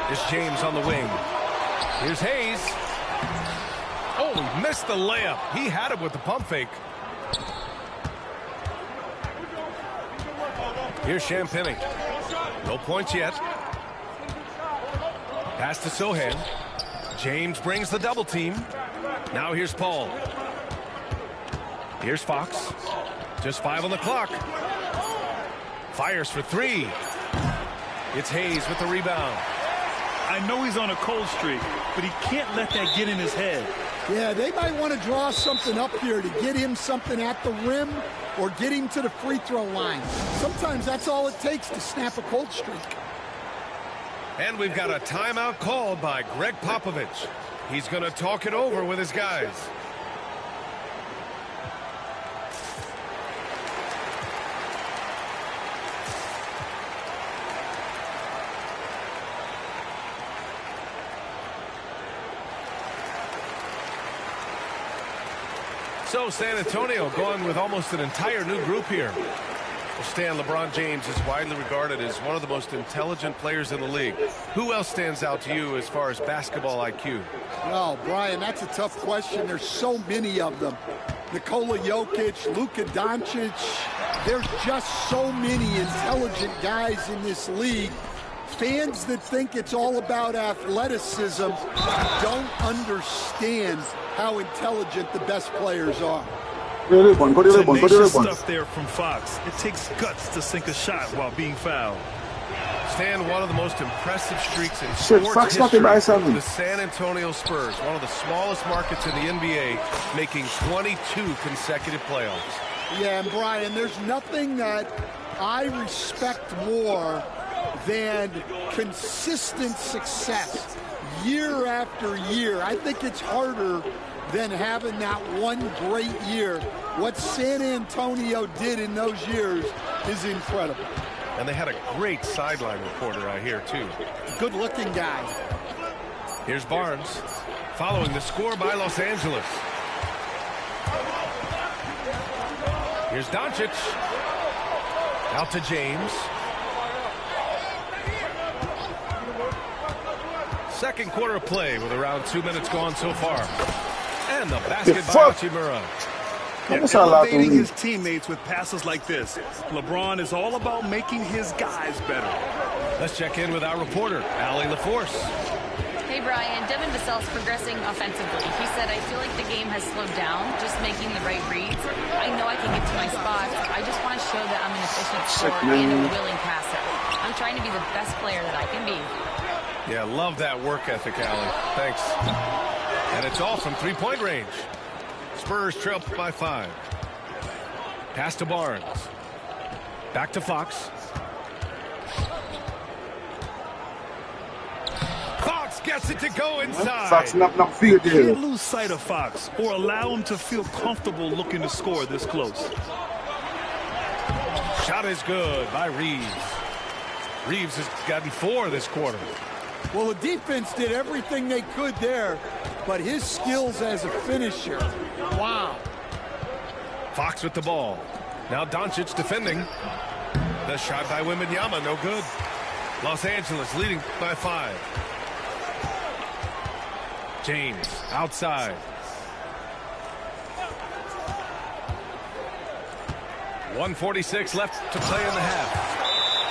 Here's James on the wing. Here's Hayes. Oh, he missed the layup. He had it with the pump fake. Here's Champagnie. No points yet. Pass to Sochan. James brings the double team. Now here's Paul. Here's Fox. Just 5 on the clock. Fires for 3. It's Hayes with the rebound. I know he's on a cold streak, but he can't let that get in his head. Yeah, they might want to draw something up here to get him something at the rim or get him to the free throw line. Sometimes that's all it takes to snap a cold streak. And we've got a timeout called by Greg Popovich. He's going to talk it over with his guys. So San Antonio going with almost an entire new group here. Stan, LeBron James is widely regarded as one of the most intelligent players in the league. Who else stands out to you as far as basketball IQ? Well, Brian, that's a tough question. There's so many of them. Nikola Jokic, Luka Doncic. There's just so many intelligent guys in this league. Fans that think it's all about athleticism don't understand how intelligent the best players are. Tenacious stuff there from Fox. It takes guts to sink a shot while being fouled. Stan, one of the most impressive streaks in sports history, the San Antonio Spurs, one of the smallest markets in the NBA, making 22 consecutive playoffs. Yeah, and Brian, there's nothing that I respect more than consistent success year after year. I think it's harder than having that one great year. What San Antonio did in those years is incredible. And they had a great sideline reporter, I hear, too. Good-looking guy. Here's Barnes, following the score by Los Angeles. Here's Doncic. Out to James. Second quarter of play with around 2 minutes gone so far. And the basket by Hachimura. Elevating his teammates with passes like this. LeBron is all about making his guys better. Let's check in with our reporter, Allie LaForce. Hey, Brian. Devin Vassell's progressing offensively. He said, I feel like the game has slowed down, just making the right reads. I know I can get to my spots. I just want to show that I'm an efficient scorer and a willing passer. I'm trying to be the best player that I can be. Yeah, love that work ethic, Allie. Thanks. And it's all from three-point range. Spurs trail by 5. Pass to Barnes. Back to Fox. Fox gets it to go inside. Fox not feel there. Can't lose sight of Fox or allow him to feel comfortable looking to score this close. Shot is good by Reeves. Reeves has gotten 4 this quarter. Well, the defense did everything they could there, but his skills as a finisher, wow. Fox with the ball. Now Doncic defending. The shot by Wembanyama, no good. Los Angeles leading by 5. James outside. 1:46 left to play in the half.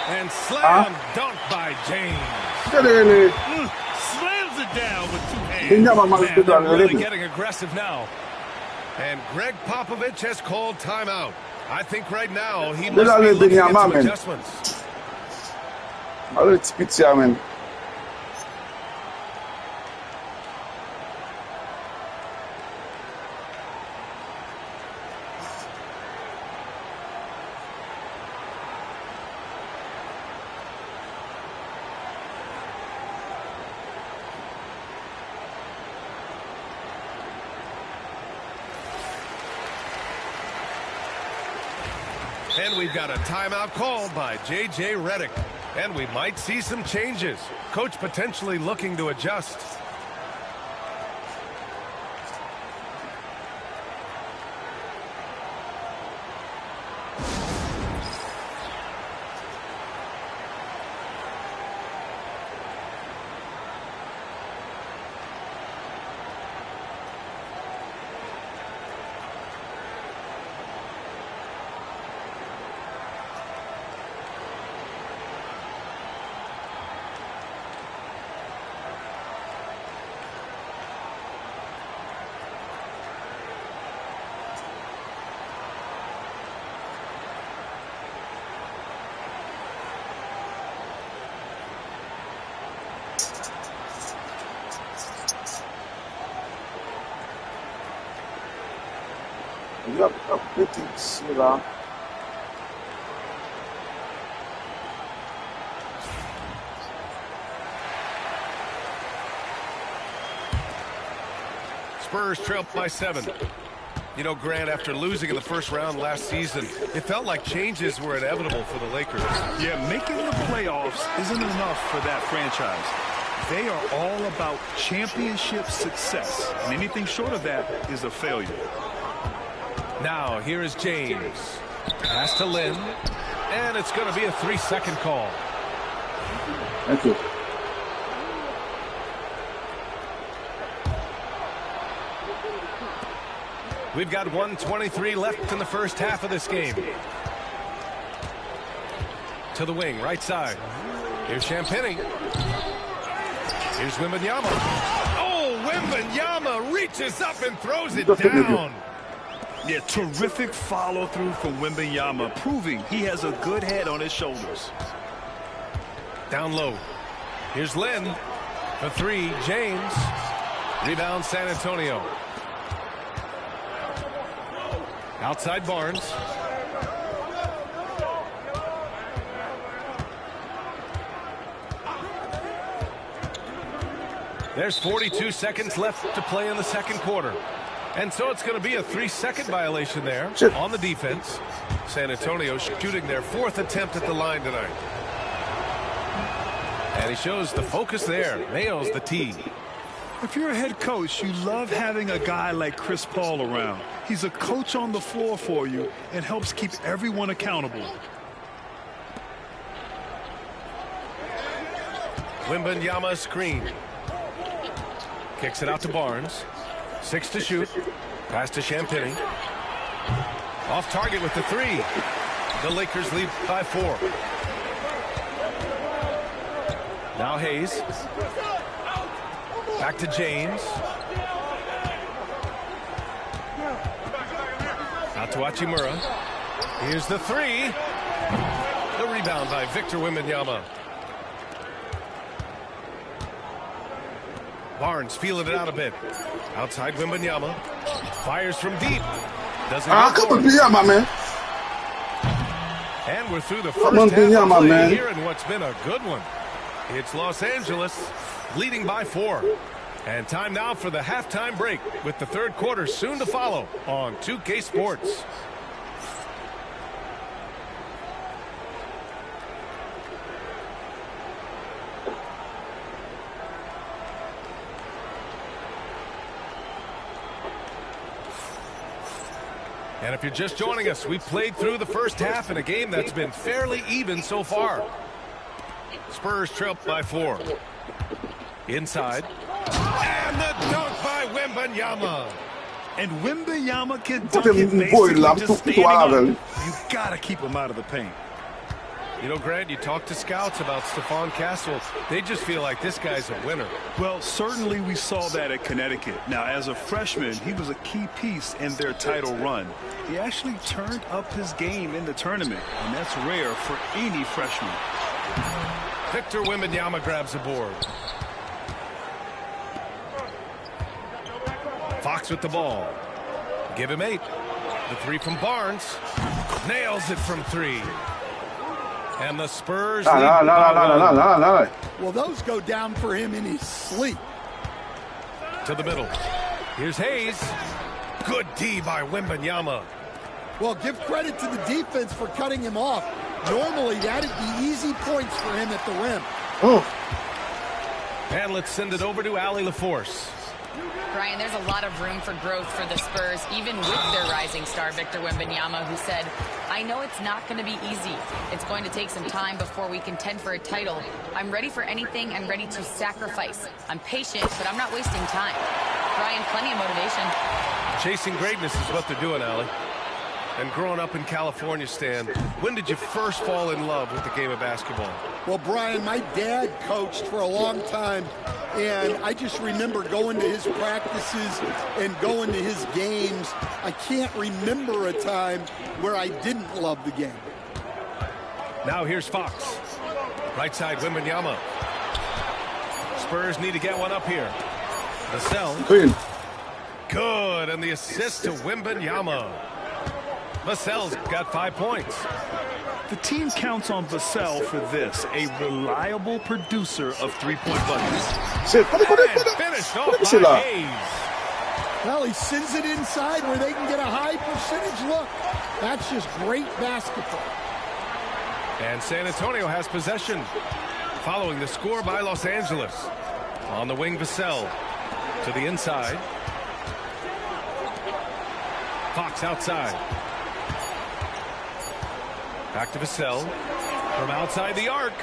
And slam dunk by James. Slams it down with 2 hands. Man, they're really getting aggressive now. And Greg Popovich has called timeout. I think right now he must be looking at some adjustments. And we've got a timeout called by J.J. Redick. And we might see some changes. Coach potentially looking to adjust. Spurs trail by 7. You know, Grant, after losing in the first round last season, it felt like changes were inevitable for the Lakers. Yeah, making the playoffs isn't enough for that franchise. They are all about championship success, and anything short of that is a failure. Now, here is James. Pass to Lynn, and it's going to be a 3-second call. Thank you. We've got 1:23 left in the first half of this game. To the wing, right side. Here's Champagnie. Here's Wembanyama. Oh, Wembanyama reaches up and throws it down. Yeah, terrific follow-through from Wembanyama, proving he has a good head on his shoulders. Down low. Here's Lynn. For 3, James. Rebound, San Antonio. Outside Barnes. There's 42 seconds left to play in the second quarter. And so it's going to be a 3-second violation there on the defense. San Antonio shooting their 4th attempt at the line tonight. And he shows the focus there. Nails the tee. If you're a head coach, you love having a guy like Chris Paul around. He's a coach on the floor for you and helps keep everyone accountable. Wembanyama screen. Kicks it out to Barnes. 6 to shoot. Pass to Champagnie. Off target with the 3. The Lakers lead by 4. Now Hayes. Back to James. Out to Hachimura. Here's the 3. The rebound by Victor Wembanyama. Barnes feeling it out a bit. Outside Wembanyama. Fires from deep. Doesn't come on, my man. And we're through the first half of play here in what's been a good one. It's Los Angeles leading by 4. And time now for the halftime break with the third quarter soon to follow on 2K Sports. And if you're just joining us, we played through the first half in a game that's been fairly even so far. Spurs trail by 4. Inside. And the dunk by Wembanyama. And Wembanyama can dunk it basically just standing up. You got to keep him out of the paint. You know, Grant, you talk to scouts about Stephon Castle. They just feel like this guy's a winner. Well, certainly we saw that at Connecticut. Now, as a freshman, he was a key piece in their title run. He actually turned up his game in the tournament, and that's rare for any freshman. Victor Wembanyama grabs a board. Fox with the ball. Give him 8. The 3 from Barnes. Nails it from 3. And the Spurs lead. Well, those go down for him in his sleep. To the middle. Here's Hayes. Good D by Wembanyama. Well, give credit to the defense for cutting him off. Normally, that'd be easy points for him at the rim. Oh. And let's send it over to Allie LaForce. Brian, there's a lot of room for growth for the Spurs, even with their rising star, Victor Wembanyama, who said, I know it's not going to be easy. It's going to take some time before we contend for a title. I'm ready for anything and ready to sacrifice. I'm patient, but I'm not wasting time. Brian, plenty of motivation. Chasing greatness is what they're doing, Allie. And growing up in California, Stan, when did you first fall in love with the game of basketball? Well, Brian, my dad coached for a long time, and I just remember going to his practices and going to his games. I can't remember a time where I didn't love the game. Now here's Fox. Right side, Wembanyama. Spurs need to get one up here. Vassell. Good, and the assist to Wembanyama. Vassell's got 5 points. The team counts on Vassell for this, a reliable producer of three-point buckets. And finished off by Hayes. Well, he sends it inside where they can get a high percentage look. That's just great basketball. And San Antonio has possession following the score by Los Angeles. On the wing, Vassell to the inside. Fox outside. Back to Vassell from outside the arc.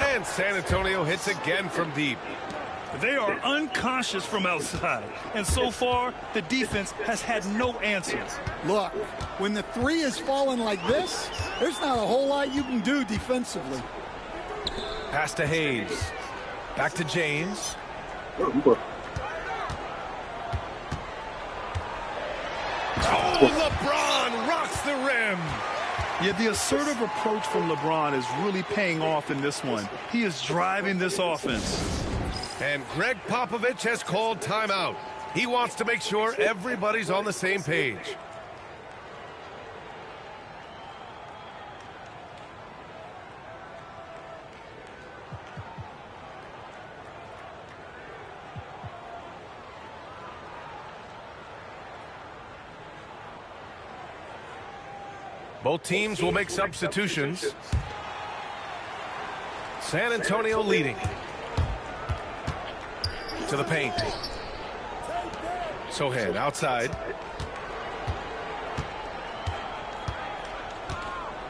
And San Antonio hits again from deep. They are unconscious from outside. And so far, the defense has had no answers. Look, when the 3 is falling like this, there's not a whole lot you can do defensively. Pass to Hayes. Back to James. Oh, LeBron rocks the rim. Yeah, the assertive approach from LeBron is really paying off in this one. He is driving this offense. And Greg Popovich has called timeout. He wants to make sure everybody's on the same page. Both teams will make substitutions. San Antonio leading. To the paint. Sochan outside.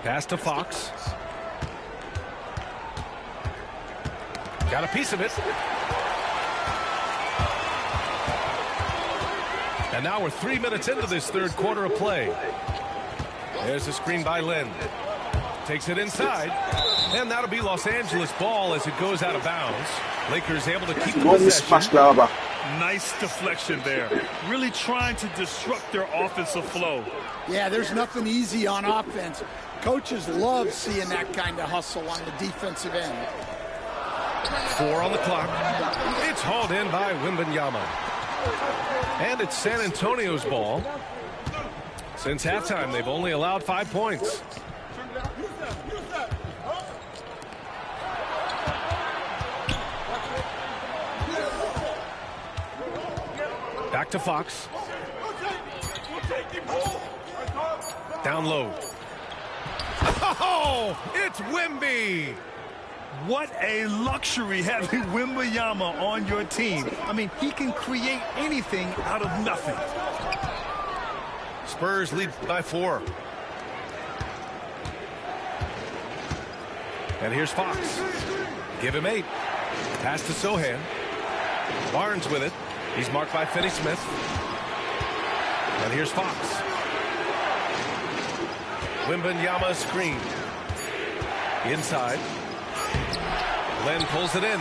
Pass to Fox. Got a piece of it. And now we're 3 minutes into this third quarter of play. There's a screen by Lin. Takes it inside. And that'll be Los Angeles ball as it goes out of bounds. Lakers able to keep the possession. Nice deflection there. Really trying to disrupt their offensive flow. Yeah, there's nothing easy on offense. Coaches love seeing that kind of hustle on the defensive end. 4 on the clock. It's hauled in by Wembanyama. And it's San Antonio's ball. Since halftime, they've only allowed 5 points. Back to Fox. Down low. Oh, it's Wemby. What a luxury having Wembanyama on your team. I mean, he can create anything out of nothing. Spurs lead by 4. And here's Fox. Give him 8. Pass to Sochan. Barnes with it. He's marked by Finney-Smith. And here's Fox. Wembanyama screen. Inside. Len pulls it in.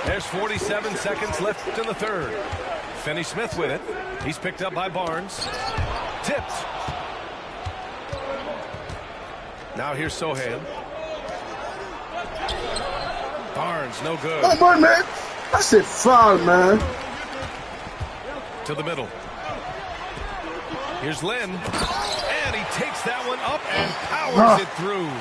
There's 47 seconds left in the third. Finney-Smith with it. He's picked up by Barnes. Tipped. Now here's Sochan. Barnes, no good. Come on, man. That's a foul, man. To the middle. Here's Len. And he takes that one up and powers it through.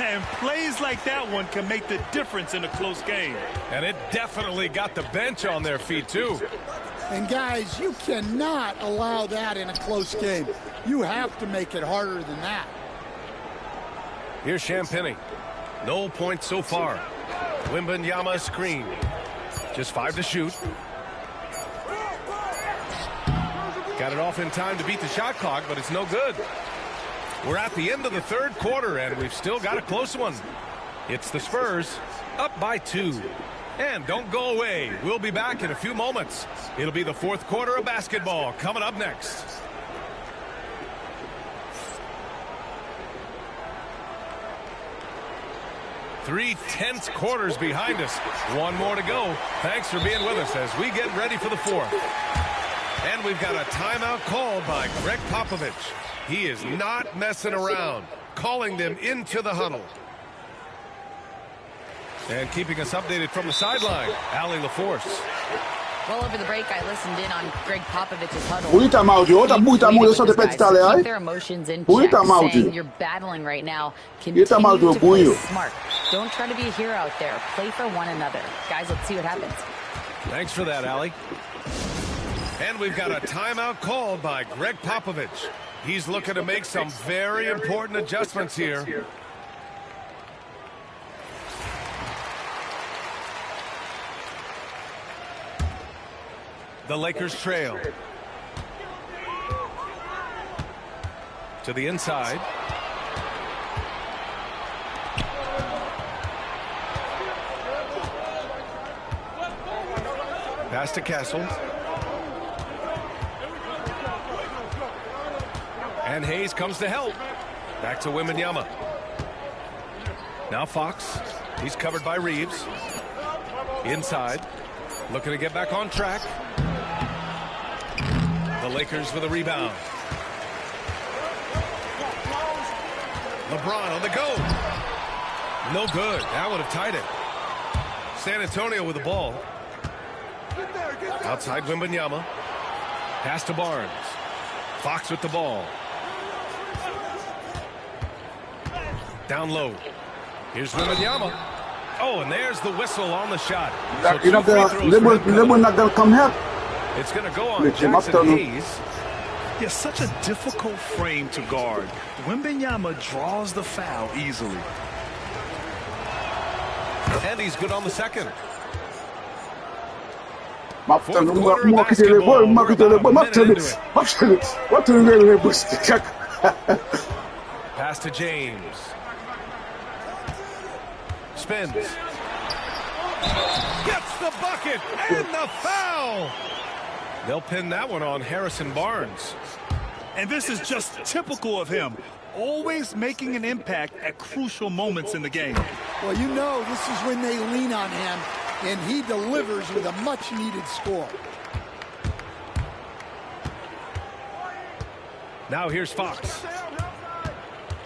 And plays like that one can make the difference in a close game. And it definitely got the bench on their feet, too. And, guys, you cannot allow that in a close game. You have to make it harder than that. Here's Champagnie. No points so far. Wembanyama screen. Just 5 to shoot. Got it off in time to beat the shot clock, but it's no good. We're at the end of the third quarter, and we've still got a close one. It's the Spurs up by 2. And don't go away. We'll be back in a few moments. It'll be the fourth quarter of basketball coming up next. Three tense quarters behind us. One more to go. Thanks for being with us as we get ready for the fourth. And we've got a timeout called by Greg Popovich. He is not messing around, calling them into the huddle. And keeping us updated from the sideline, Allie LaForce. Well, over the break, I listened in on Greg Popovich's huddle. Keep their emotions in check, saying you're battling right now. Continue to play smart. Don't try to be a hero out there. Play for one another. Guys, let's see what happens. Thanks for that, Allie. And we've got a timeout called by Greg Popovich. He's looking to make some very important adjustments here. The Lakers trail. To the inside. Pass to Castle. And Hayes comes to help. Back to Wembanyama. Now Fox. He's covered by Reeves. Inside. Looking to get back on track. The Lakers with a rebound. LeBron on the go. No good. That would have tied it. San Antonio with the ball. Outside Wembanyama. Pass to Barnes. Fox with the ball. Down low. Here's Wembanyama. Oh, and there's the whistle on the shot. So not going to come help. It's going to go on Jackson Hayes. Yeah, such a difficult frame to guard. Wembanyama draws the foul easily. And he's good on the second. Fourth quarter of basketball. We're about a minute into it. Pass to James. Spins. Gets the bucket and the foul. They'll pin that one on Harrison Barnes. And this is just typical of him. Always making an impact at crucial moments in the game. Well, you know this is when they lean on him, and he delivers with a much-needed score. Now here's Fox.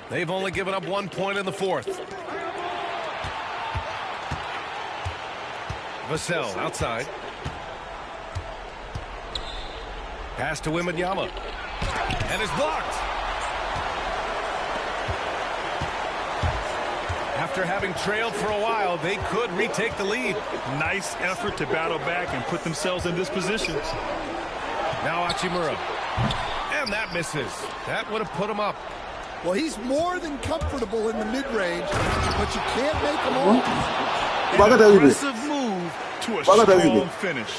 They've only given up 1 point in the fourth. Vassell outside. Pass to Wembanyama. And is blocked. After having trailed for a while, they could retake the lead. Nice effort to battle back and put themselves in this position. Now Hachimura. And that misses. That would have put him up. Well, he's more than comfortable in the mid-range, but you can't make him all. An aggressive move to a strong finish.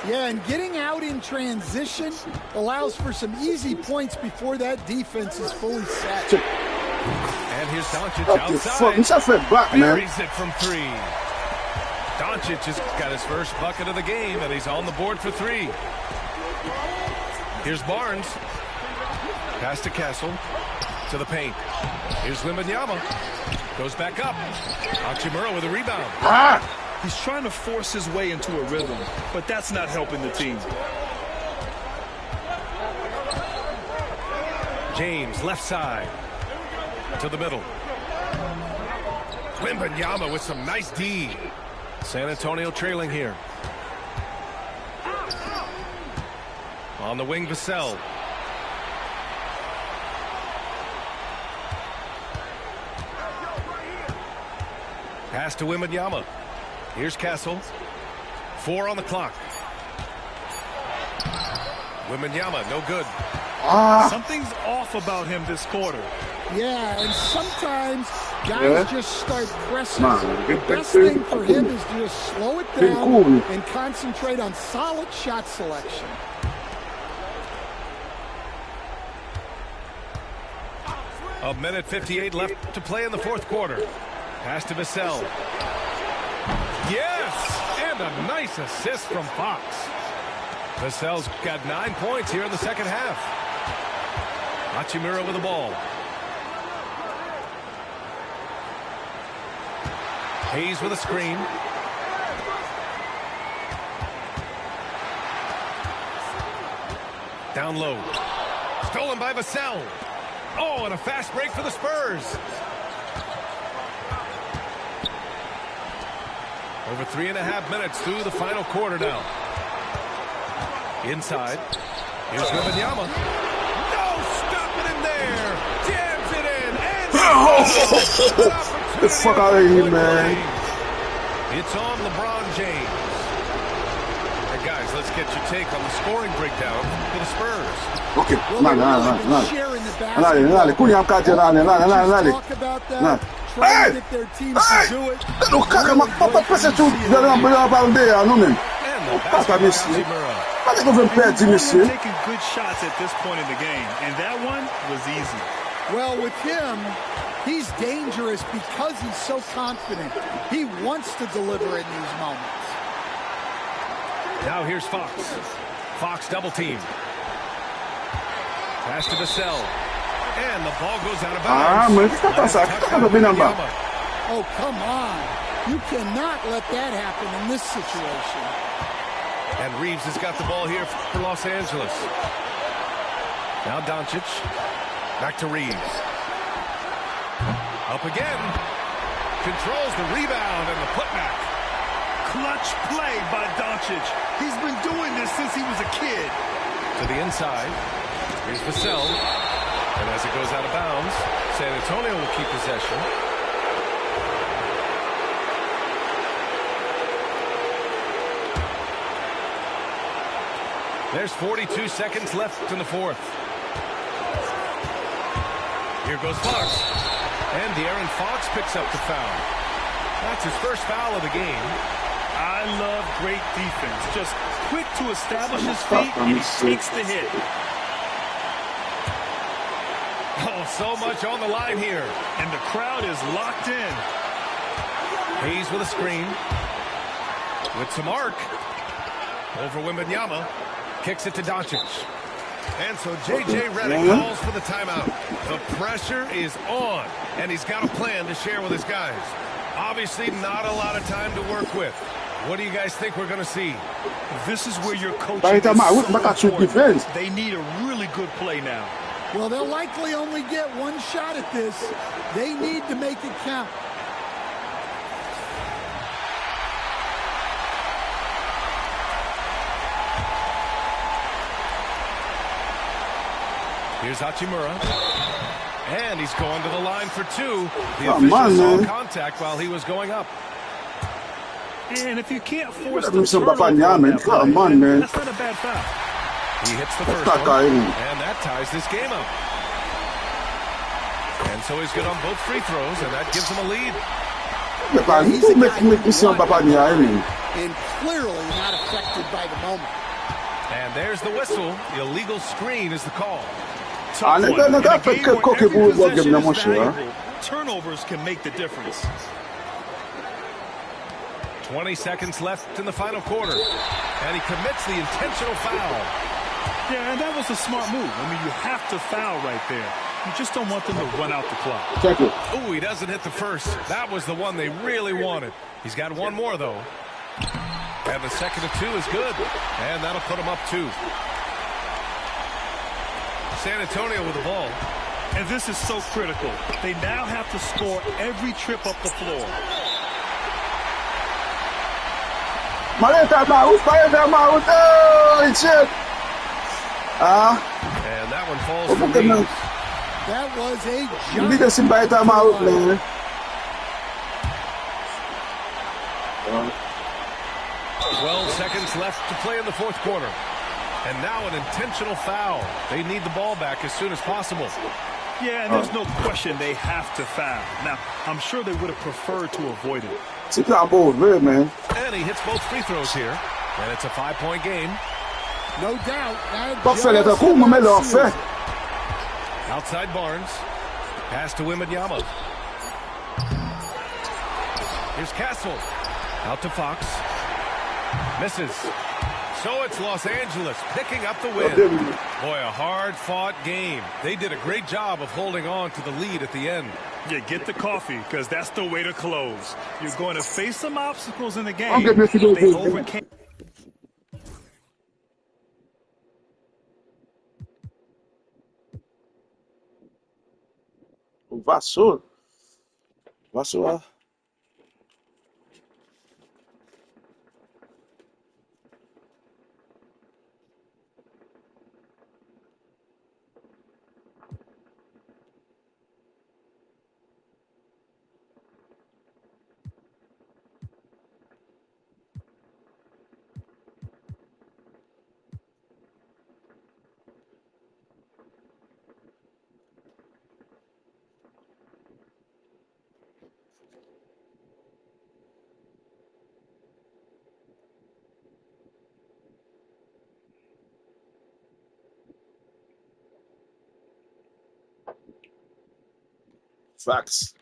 Yeah, and getting out in transition allows for some easy points before that defense is fully set. And here's Doncic outside. Buries it from three. Doncic has got his first bucket of the game, and he's on the board for three. Here's Barnes. Pass to Castle. To the paint. Here's Wembanyama. Goes back up. Hachimura with a rebound. He's trying to force his way into a rhythm, but that's not helping the team. James, left side. To the middle. Wembanyama with some nice D. San Antonio trailing here. On the wing, Vassell. Pass to Wembanyama. Here's Castle. 4 on the clock. Wembanyama, no good. Something's off about him this quarter. Yeah, and sometimes guys just start pressing. The best thing for him is to just slow it down and concentrate on solid shot selection. A minute 58 left to play in the fourth quarter. Pass to Vassell. Yes! And a nice assist from Fox. Vassell's got 9 points here in the second half. Hachimura with the ball. Hayes with a screen. Down low. Stolen by Vassell. Oh, and a fast break for the Spurs. Over 3.5 minutes through the final quarter now. Inside. Here's Wembanyama. No stopping him there. Jams it in. And the fuck out of here, man. It's on LeBron James. Hey, guys, let's get your take on the scoring breakdown for the Spurs. Okay. Trying to get their teams to do it. Taking good shots at this point in the game, and that one was easy. Well, with him, he's dangerous because he's so confident. He wants to deliver in these moments. Now here's Fox. Fox double team. Pass to Vassell. And the ball goes out of bounds. Oh, come on. You cannot let that happen in this situation. And Reeves has got the ball here for Los Angeles. Now Doncic. Back to Reeves. Up again. Controls the rebound and the putback. Clutch play by Doncic. He's been doing this since he was a kid. To the inside. Here's Vassell. And as it goes out of bounds, San Antonio will keep possession. There's 42 seconds left in the fourth. Here goes Fox. And De'Aaron Fox picks up the foul. That's his first foul of the game. I love great defense. Just quick to establish his feet, and he takes the hit. Oh, so much on the line here. And the crowd is locked in. Hayes with a screen. With some arc. Over Wembanyama. Kicks it to Doncic. And so J.J. Redick calls for the timeout. The pressure is on. And he's got a plan to share with his guys. Obviously not a lot of time to work with. What do you guys think we're going to see? This is where your coaching is so important. They need a really good play now. Well, they'll likely only get one shot at this. They need to make it count. Here's Hachimura. And he's going to the line for two. The official saw contact while he was going up. And if you can't force the turnover on that play, that's not a bad foul. He hits the first one, and that ties this game up. And so he's good on both free throws, and that gives him a lead. And clearly not affected by the moment. And there's the whistle. The illegal screen is the call. Turnovers can make the difference. 20 seconds left in the final quarter. And he commits the intentional foul. Yeah, and that was a smart move. I mean, you have to foul right there. You just don't want them to run out the clock. Oh, he doesn't hit the first. That was the one they really wanted. He's got one more, though. And the second of two is good. And that'll put him up two. San Antonio with the ball. And this is so critical. They now have to score every trip up the floor. And that one falls for me. That was a giant. 12 seconds left to play in the fourth quarter. And now an intentional foul. They need the ball back as soon as possible. Yeah, and there's no question they have to foul. Now, I'm sure they would have preferred to avoid it. And he hits both free throws here. And it's a 5-point game. No doubt. Outside Barnes. Pass to Wembanyama. Here's Castle. Out to Fox. Misses. So it's Los Angeles picking up the win. Boy, a hard-fought game. They did a great job of holding on to the lead at the end. Yeah, get the coffee, because that's the way to close. You're going to face some obstacles in the game. They overcame. Vassoura. Facts.